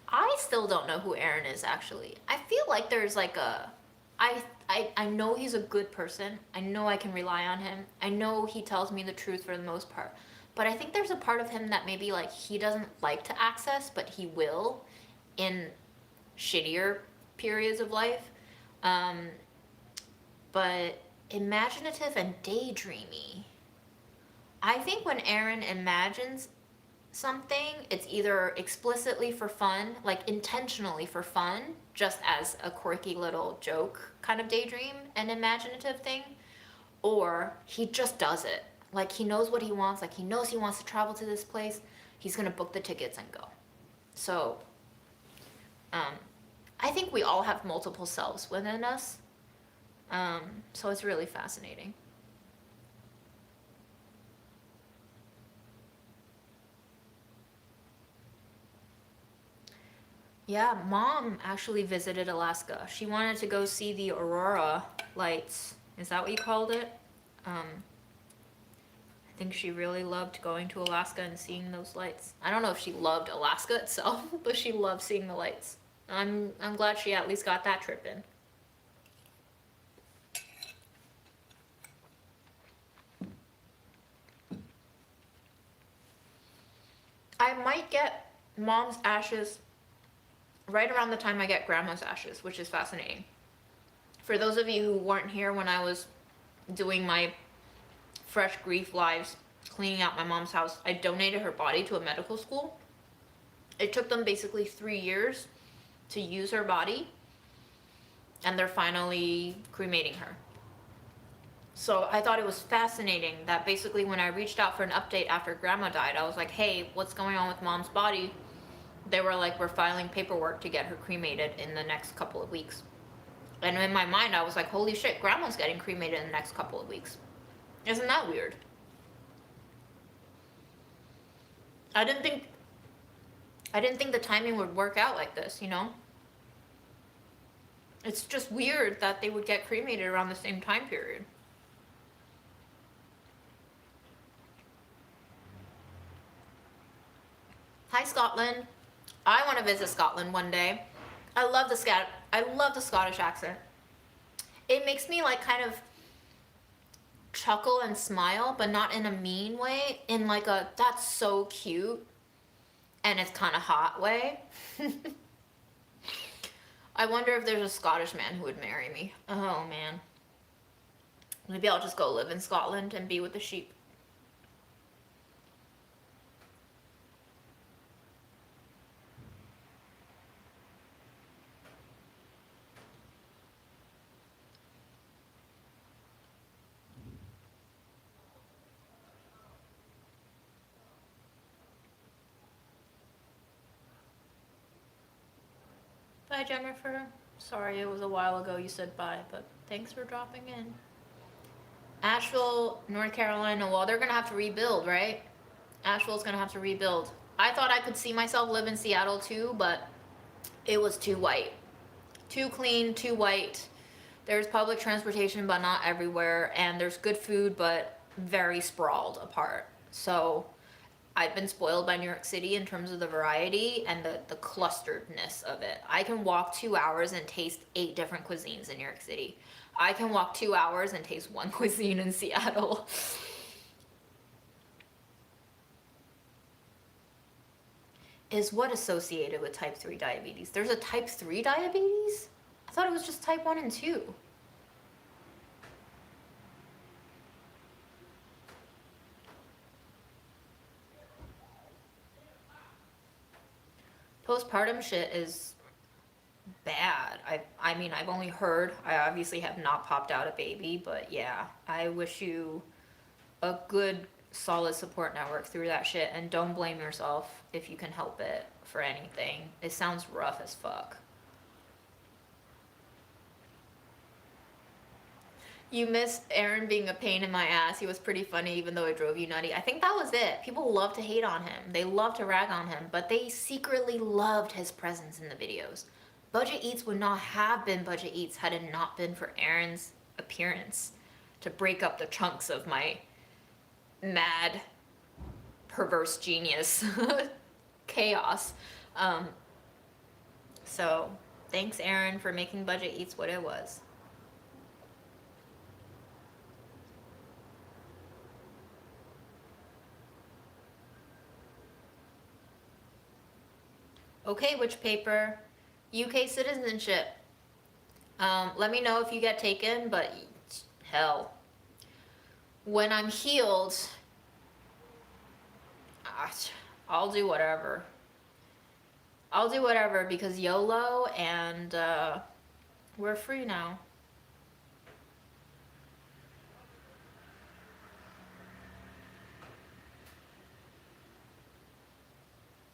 I still don't know who Aaron is, actually. I feel like there's like I know he's a good person. I know I can rely on him. I know he tells me the truth for the most part. But I think there's a part of him that maybe like he doesn't like to access, but he will in shittier periods of life. But imaginative and daydreamy. I think when Aaron imagines something, it's either explicitly for fun, like intentionally for fun, just as a quirky little joke kind of daydream and imaginative thing, or he just does it. Like he knows what he wants, like he knows he wants to travel to this place, he's gonna book the tickets and go. So, I think we all have multiple selves within us, so it's really fascinating. Yeah, Mom actually visited Alaska. She wanted to go see the aurora lights. Is that what you called it? I think she really loved going to Alaska and seeing those lights. I don't know if she loved Alaska itself, but she loved seeing the lights. I'm glad she at least got that trip in. I might get Mom's ashes right around the time I get Grandma's ashes, which is fascinating. For those of you who weren't here when I was doing my Fresh Grief lives, cleaning out my mom's house, I donated her body to a medical school. It took them basically 3 years to use her body, and they're finally cremating her. So I thought it was fascinating that basically when I reached out for an update after Grandma died, I was like, hey, what's going on with Mom's body? They were like, we're filing paperwork to get her cremated in the next couple of weeks. And in my mind, I was like, holy shit, Grandma's getting cremated in the next couple of weeks. Isn't that weird? I didn't think the timing would work out like this, you know? It's just weird that they would get cremated around the same time period. Hi, Scotland. I want to visit Scotland one day. I love the Scottish accent. It makes me like kind of chuckle and smile, but not in a mean way, in like a that's so cute and it's kind of hot way. I wonder if there's a Scottish man who would marry me. Oh man. Maybe I'll just go live in Scotland and be with the sheep. Bye, Jennifer. Sorry, it was a while ago you said bye, but thanks for dropping in. Asheville, North Carolina, well, they're gonna have to rebuild, right? Asheville's gonna have to rebuild. I thought I could see myself live in Seattle too, but it was too white. Too clean, too white. There's public transportation, but not everywhere, and there's good food, but very sprawled apart. So I've been spoiled by New York City in terms of the variety and the clusteredness of it. I can walk 2 hours and taste 8 different cuisines in New York City. I can walk 2 hours and taste one cuisine in Seattle. Is what associated with type 3 diabetes? There's a type 3 diabetes? I thought it was just type 1 and 2. Postpartum shit is bad. I mean, I've only heard. I obviously have not popped out a baby, but yeah, I wish you a good, solid support network through that shit, and don't blame yourself if you can help it for anything. It sounds rough as fuck. You missed Aaron being a pain in my ass. He was pretty funny even though it drove you nutty. I think that was it. People love to hate on him. They love to rag on him, but they secretly loved his presence in the videos. Budget Eats would not have been Budget Eats had it not been for Aaron's appearance to break up the chunks of my mad, perverse genius chaos. So thanks, Aaron, for making Budget Eats what it was. Okay, which paper? UK citizenship. Let me know if you get taken, but hell. When I'm healed, I'll do whatever. I'll do whatever because YOLO, and we're free now.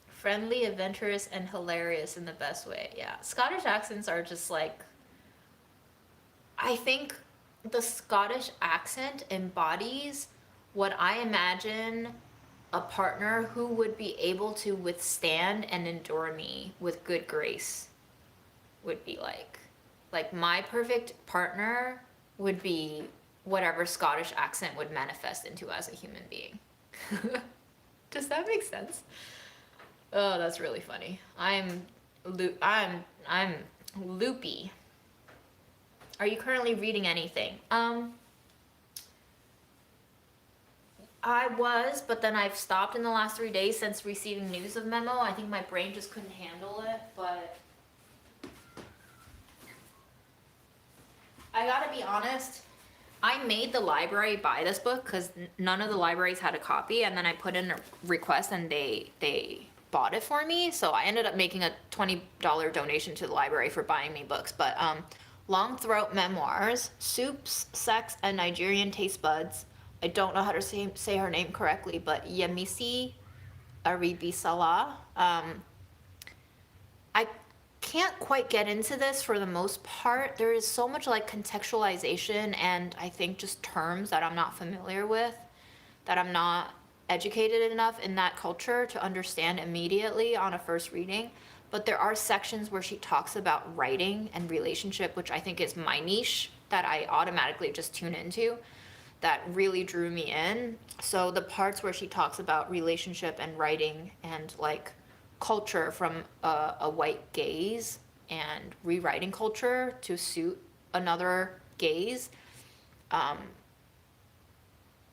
Friendly, adventurous, and hilarious in the best way. Yeah, Scottish accents are just like, I think the Scottish accent embodies what I imagine a partner who would be able to withstand and endure me with good grace would be like. Like, my perfect partner would be whatever Scottish accent would manifest into as a human being. Does that make sense? Oh, that's really funny. I'm loopy. Are you currently reading anything? I was, but then I've stopped in the last 3 days since receiving news of Memo. I think my brain just couldn't handle it, but I gotta be honest, I made the library buy this book because none of the libraries had a copy, and then I put in a request and they bought it for me, so I ended up making a $20 donation to the library for buying me books. But Long Throat Memoirs, Soups, Sex, and Nigerian Taste Buds. I don't know how to say her name correctly, but Yemisi Aribisala. I can't quite get into this for the most part. There is so much like contextualization and I think just terms that I'm not familiar with, that I'm not educated enough in that culture to understand immediately on a first reading. But there are sections where she talks about writing and relationship, which I think is my niche that I automatically just tune into, that really drew me in. So the parts where she talks about relationship and writing and like culture from a white gaze and rewriting culture to suit another gaze,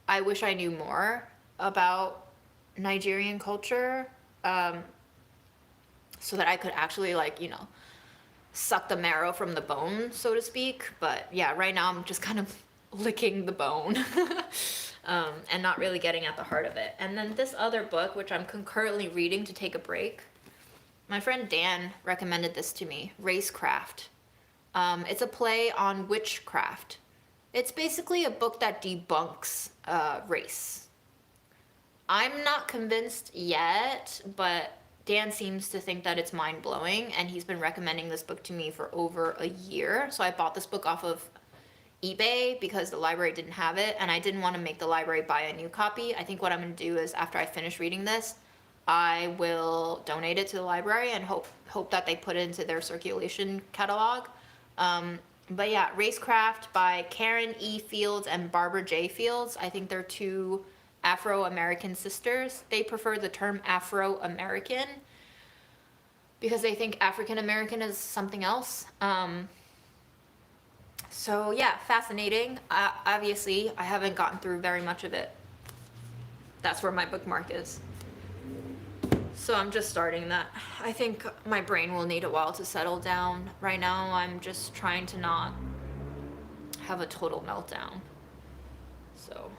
I wish I knew more about Nigerian culture, so that I could actually, like, you know, suck the marrow from the bone, so to speak. But yeah, right now I'm just kind of licking the bone and not really getting at the heart of it. And then this other book, which I'm concurrently reading to take a break, my friend Dan recommended this to me, Racecraft. It's a play on witchcraft. It's basically a book that debunks race. I'm not convinced yet, but Dan seems to think that it's mind-blowing, and he's been recommending this book to me for over a year. So I bought this book off of eBay because the library didn't have it, and I didn't want to make the library buy a new copy. I think what I'm going to do is, after I finish reading this, I will donate it to the library and hope that they put it into their circulation catalog. But yeah, Racecraft by Karen E. Fields and Barbara J. Fields. I think they're two Afro-American sisters. They prefer the term Afro-American because they think African-American is something else. So yeah, fascinating. Obviously, I haven't gotten through very much of it. That's where my bookmark is. So I'm just starting that. I think my brain will need a while to settle down. Right now, I'm just trying to not have a total meltdown. So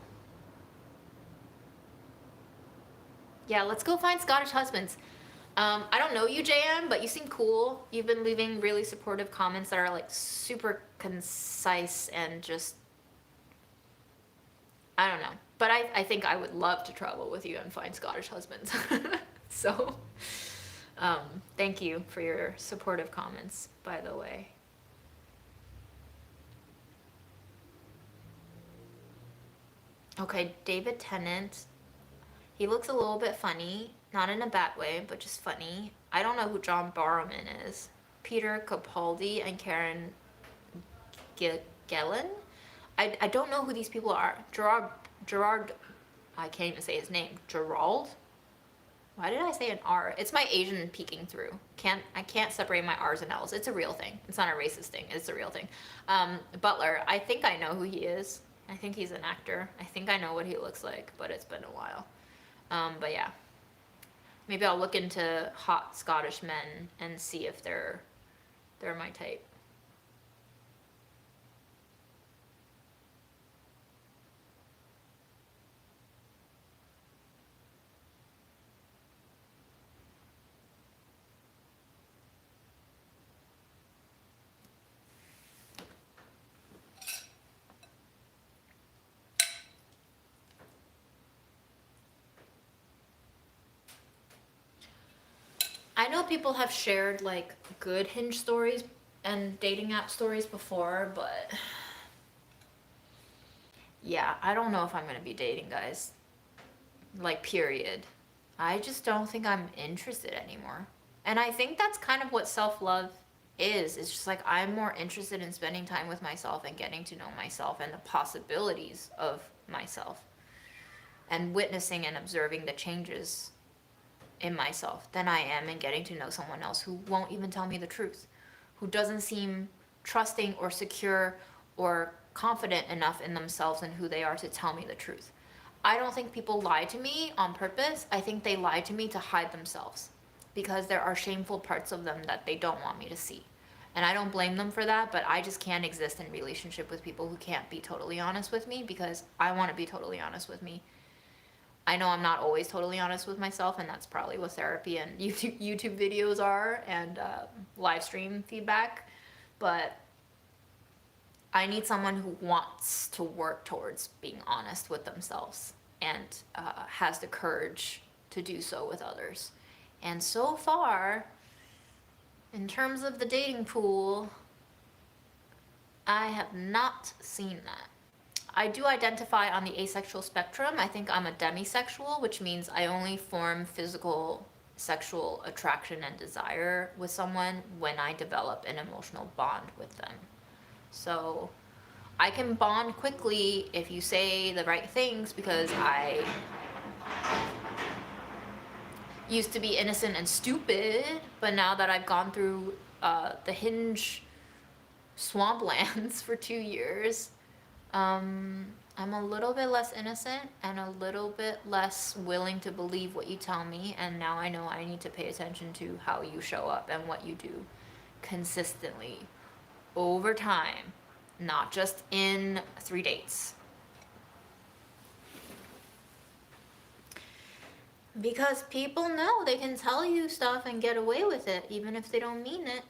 yeah, let's go find Scottish husbands. I don't know you, JM, but you seem cool. You've been leaving really supportive comments that are like super concise and just, I don't know. But I think I would love to travel with you and find Scottish husbands. So, thank you for your supportive comments, by the way. Okay, David Tennant. He looks a little bit funny. Not in a bad way, but just funny. I don't know who John Barrowman is. Peter Capaldi and Karen Gellin? I don't know who these people are. Gerard, I can't even say his name. Gerald? Why did I say an R? It's my Asian peeking through. I can't separate my R's and L's. It's a real thing. It's not a racist thing. It's a real thing. Butler, I think I know who he is. I think he's an actor. I think I know what he looks like, but it's been a while. But yeah. Maybe I'll look into hot Scottish men and see if they're my type. I know people have shared like good Hinge stories and dating app stories before, but yeah, I don't know if I'm gonna be dating guys. Like, period. I just don't think I'm interested anymore. And I think that's kind of what self-love is. It's just like I'm more interested in spending time with myself and getting to know myself and the possibilities of myself and witnessing and observing the changes in myself than I am in getting to know someone else who won't even tell me the truth, who doesn't seem trusting or secure or confident enough in themselves and who they are to tell me the truth. I don't think people lie to me on purpose. I think they lie to me to hide themselves because there are shameful parts of them that they don't want me to see. And I don't blame them for that, but I just can't exist in relationship with people who can't be totally honest with me because I want to be totally honest with me. I know I'm not always totally honest with myself, and that's probably what therapy and YouTube videos are, and live stream feedback, but I need someone who wants to work towards being honest with themselves and has the courage to do so with others. And so far, in terms of the dating pool, I have not seen that. I do identify on the asexual spectrum. I think I'm a demisexual, which means I only form physical sexual attraction and desire with someone when I develop an emotional bond with them. So I can bond quickly if you say the right things because I used to be innocent and stupid, but now that I've gone through the Hinge swamplands for 2 years, I'm a little bit less innocent and a little bit less willing to believe what you tell me, and now I know I need to pay attention to how you show up and what you do consistently over time, not just in 3 dates. Because people know they can tell you stuff and get away with it even if they don't mean it.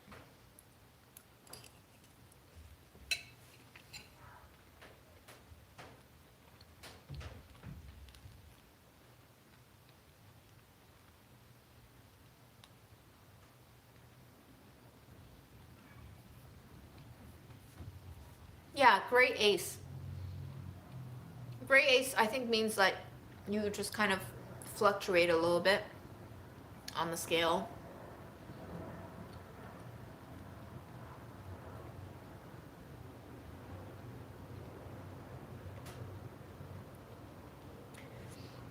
Yeah, great ace. Great ace, I think, means that you just kind of fluctuate a little bit on the scale.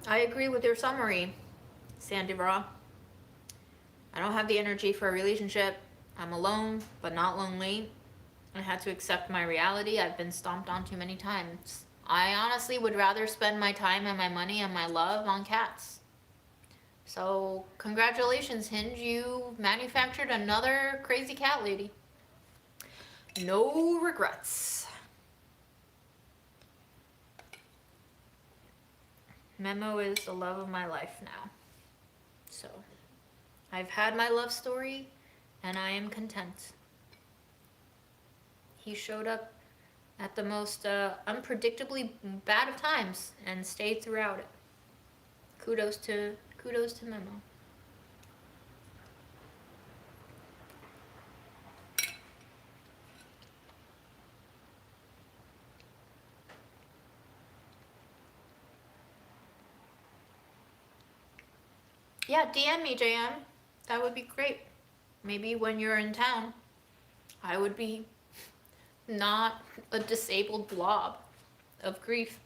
I agree with your summary, Sandy Raw. I don't have the energy for a relationship. I'm alone, but not lonely. I had to accept my reality. I've been stomped on too many times. I honestly would rather spend my time and my money and my love on cats. So, congratulations, Hinge. You manufactured another crazy cat lady. No regrets. Memo is the love of my life now. So, I've had my love story and I am content. He showed up at the most unpredictably bad of times and stayed throughout it. Kudos to Memo. Yeah, DM me, JM. That would be great. Maybe when you're in town, I would be not a disabled blob of grief.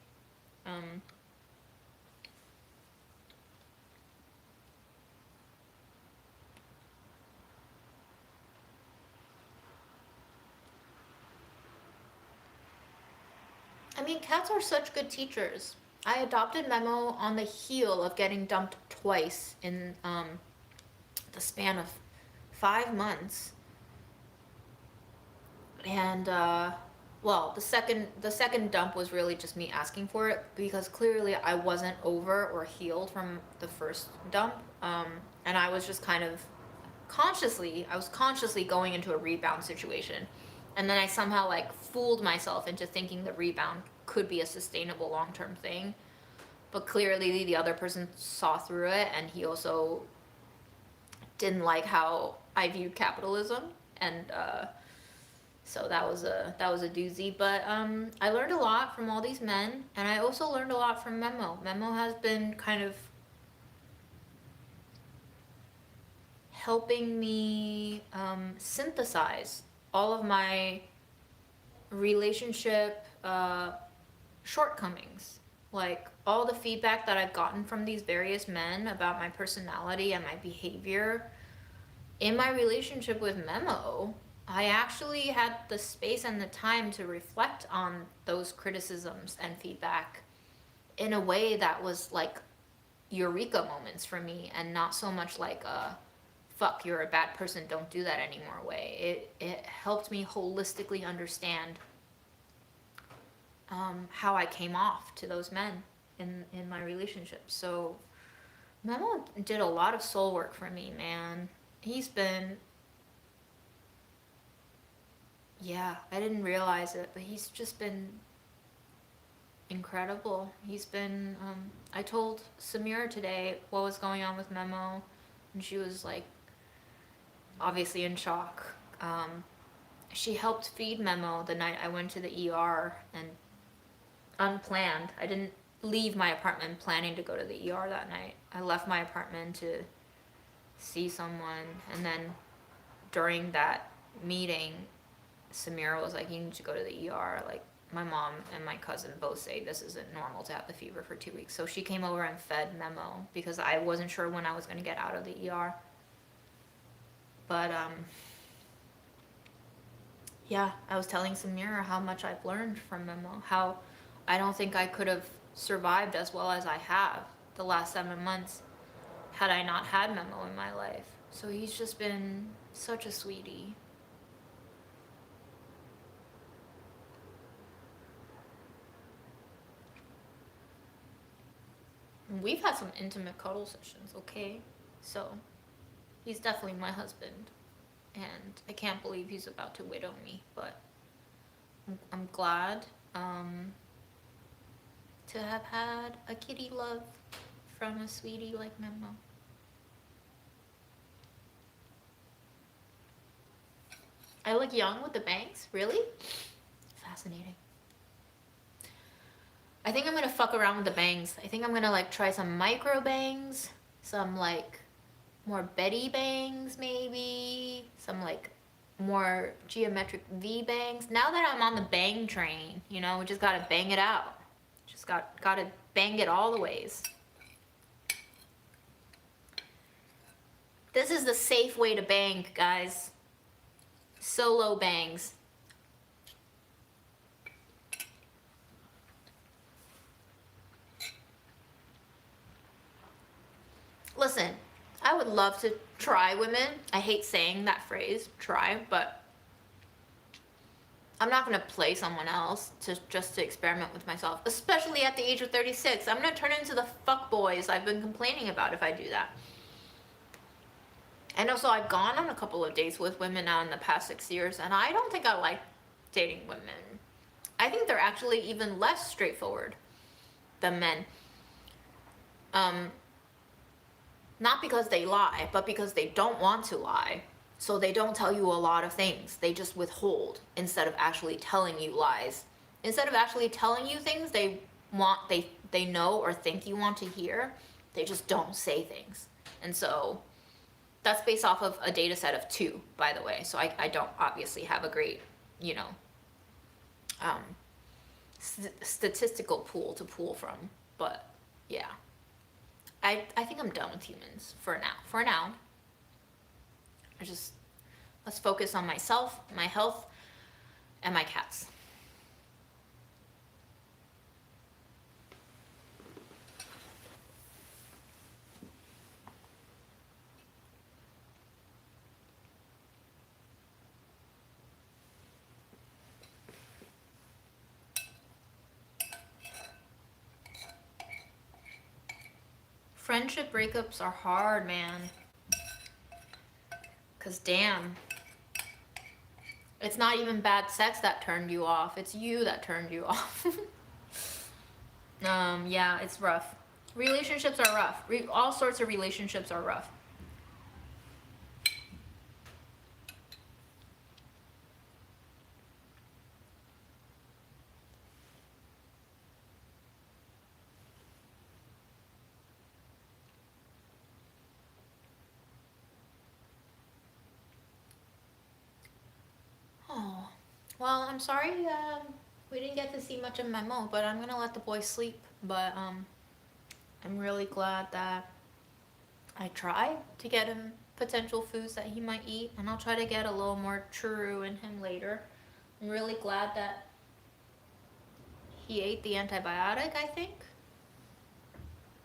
I mean, cats are such good teachers. I adopted Memo on the heel of getting dumped twice in the span of 5 months. And well, the second dump was really just me asking for it because clearly I wasn't over or healed from the first dump, and I was just kind of consciously going into a rebound situation, and then I somehow like fooled myself into thinking the rebound could be a sustainable long-term thing, but clearly the other person saw through it, and he also didn't like how I viewed capitalism, and so that was a doozy. But I learned a lot from all these men, and I also learned a lot from Memo. Memo has been kind of helping me synthesize all of my relationship shortcomings. Like all the feedback that I've gotten from these various men about my personality and my behavior in my relationship with Memo, I actually had the space and the time to reflect on those criticisms and feedback in a way that was like eureka moments for me, and not so much like a fuck, you're a bad person, don't do that anymore way. It helped me holistically understand how I came off to those men in my relationship. So Memo did a lot of soul work for me, man. He's been, yeah, I didn't realize it, but he's just been incredible. He's been, I told Samira today what was going on with Memo, and she was like, obviously in shock. She helped feed Memo the night I went to the ER, and unplanned. I didn't leave my apartment planning to go to the ER that night. I left my apartment to see someone, and then during that meeting, Samira was like, you need to go to the ER. Like, my mom and my cousin both say this isn't normal to have the fever for 2 weeks. So she came over and fed Memo because I wasn't sure when I was going to get out of the ER. But, yeah, I was telling Samira how much I've learned from Memo, how I don't think I could have survived as well as I have the last 7 months had I not had Memo in my life. So he's just been such a sweetie. We've had some intimate cuddle sessions, okay? So he's definitely my husband, and I can't believe he's about to widow me, but I'm glad to have had a kitty love from a sweetie like Memo. I look young with the bangs? Really? Fascinating. I think I'm gonna fuck around with the bangs. I think I'm gonna like try some micro bangs, some like more Betty bangs maybe, some like more geometric V bangs. Now that I'm on the bang train, you know, we just gotta bang it out. Just gotta bang it all the ways. This is the safe way to bang, guys. Solo bangs. Listen, I would love to try women. I hate saying that phrase, try, but I'm not gonna play someone else just to experiment with myself, especially at the age of 36. I'm gonna turn into the fuck boys I've been complaining about if I do that. And also, I've gone on a couple of dates with women now in the past 6 years, and I don't think I like dating women. I think they're actually even less straightforward than men. Not because they lie, but because they don't want to lie. So they don't tell you a lot of things. They just withhold instead of actually telling you lies. Instead of actually telling you things they know or think you want to hear, they just don't say things. And so that's based off of a data set of 2, by the way. So I don't obviously have a great, statistical pool to pull from. But yeah. I think I'm done with humans for now. For now. Let's focus on myself, my health, and my cats. Friendship breakups are hard, man. 'Cause damn, it's not even bad sex that turned you off. It's you that turned you off. Yeah, it's rough. Relationships are rough. All sorts of relationships are rough. Oh, well, I'm sorry we didn't get to see much of Memo, but I'm gonna let the boy sleep. But I'm really glad that I tried to get him potential foods that he might eat, and I'll try to get a little more churu in him later. I'm really glad that he ate the antibiotic, I think.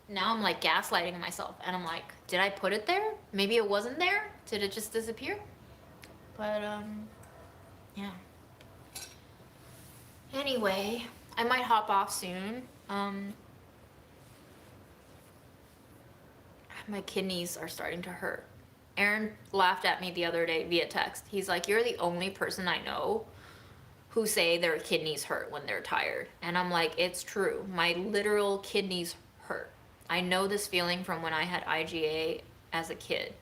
Now I'm like gaslighting myself, and I'm like, did I put it there? Maybe it wasn't there? Did it just disappear? But yeah. Anyway, I might hop off soon. My kidneys are starting to hurt. Aaron laughed at me the other day via text. He's like, you're the only person I know who say their kidneys hurt when they're tired. And I'm like, it's true. My literal kidneys hurt. I know this feeling from when I had IgA as a kid.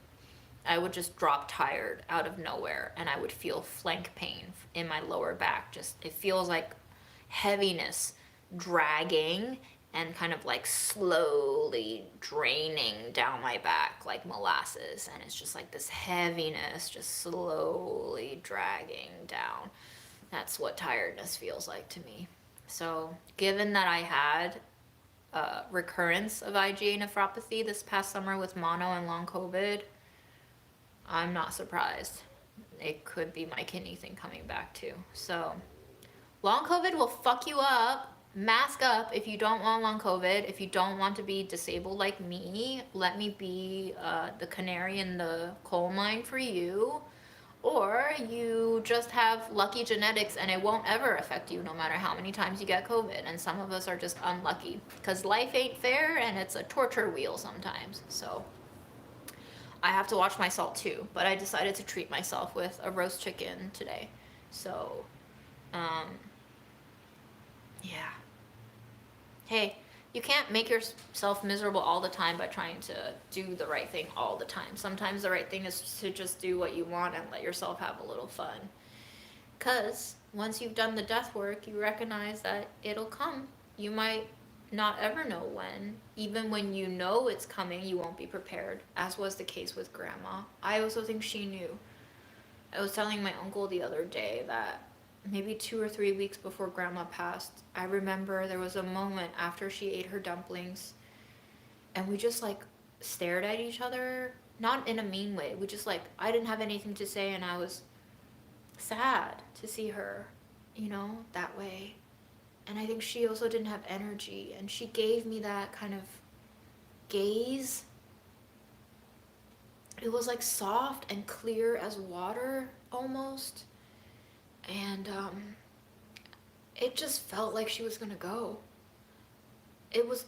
I would just drop tired out of nowhere, and I would feel flank pain in my lower back. It feels like heaviness dragging and kind of like slowly draining down my back like molasses. And it's just like this heaviness just slowly dragging down. That's what tiredness feels like to me. So given that I had a recurrence of IgA nephropathy this past summer with mono and long COVID, I'm not surprised. It could be my kidney thing coming back too. So long COVID will fuck you up. Mask up if you don't want long COVID. If you don't want to be disabled like me, let me be the canary in the coal mine for you. Or you just have lucky genetics and it won't ever affect you no matter how many times you get COVID. And some of us are just unlucky because life ain't fair and it's a torture wheel sometimes. So I have to watch my salt too, but I decided to treat myself with a roast chicken today. So, yeah. Hey, you can't make yourself miserable all the time by trying to do the right thing all the time. Sometimes the right thing is to just do what you want and let yourself have a little fun. Because once you've done the death work, you recognize that it'll come. You might not ever know when. Even when you know it's coming, you won't be prepared, as was the case with Grandma. I also think she knew. I was telling my uncle the other day that maybe 2 or 3 weeks before Grandma passed, I remember there was a moment after she ate her dumplings, and we just like stared at each other, not in a mean way. We just like, I didn't have anything to say, and I was sad to see her, you know, that way. And I think she also didn't have energy, and she gave me that kind of gaze. It was like soft and clear as water almost, and it just felt like she was gonna go. It was,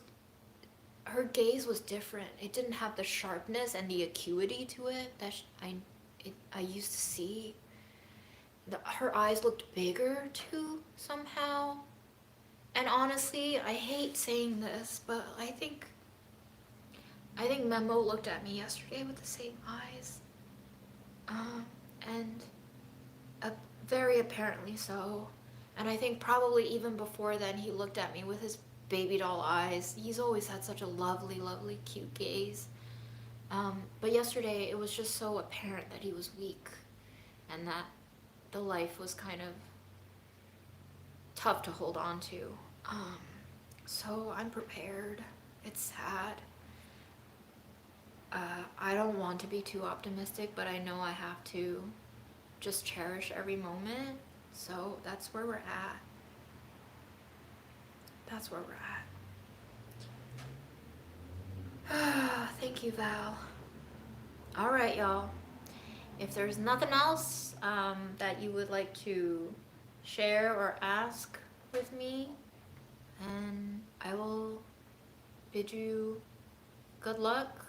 her gaze was different. It didn't have the sharpness and the acuity to it that I used to see. Her eyes looked bigger too somehow. And honestly, I hate saying this, but I think Memo looked at me yesterday with the same eyes, and very apparently so. And I think probably even before then, he looked at me with his baby doll eyes. He's always had such a lovely, lovely, cute gaze. But yesterday, it was just so apparent that he was weak, and that the life was kind of tough to hold on to. So I'm prepared. It's sad. I don't want to be too optimistic, but I know I have to just cherish every moment. So that's where we're at. That's where we're at. Thank you, Val. All right, y'all. If there's nothing else that you would like to share or ask with me, then I will bid you good luck,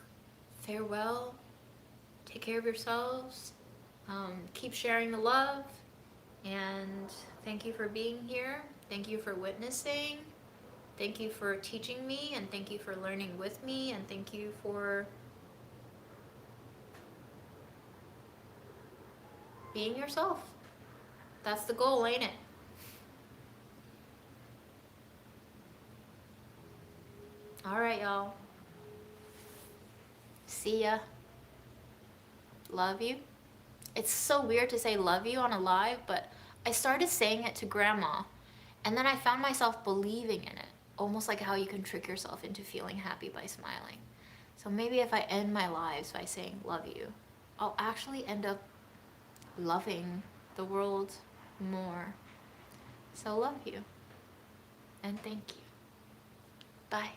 farewell, take care of yourselves, keep sharing the love, and thank you for being here. Thank you for witnessing. Thank you for teaching me, and thank you for learning with me, and thank you for being yourself. That's the goal, ain't it? All right, y'all. See ya. Love you. It's so weird to say love you on a live, but I started saying it to grandma, and then I found myself believing in it, almost like how you can trick yourself into feeling happy by smiling. So maybe if I end my lives by saying love you, I'll actually end up loving the world more. So love you, and thank you. Bye.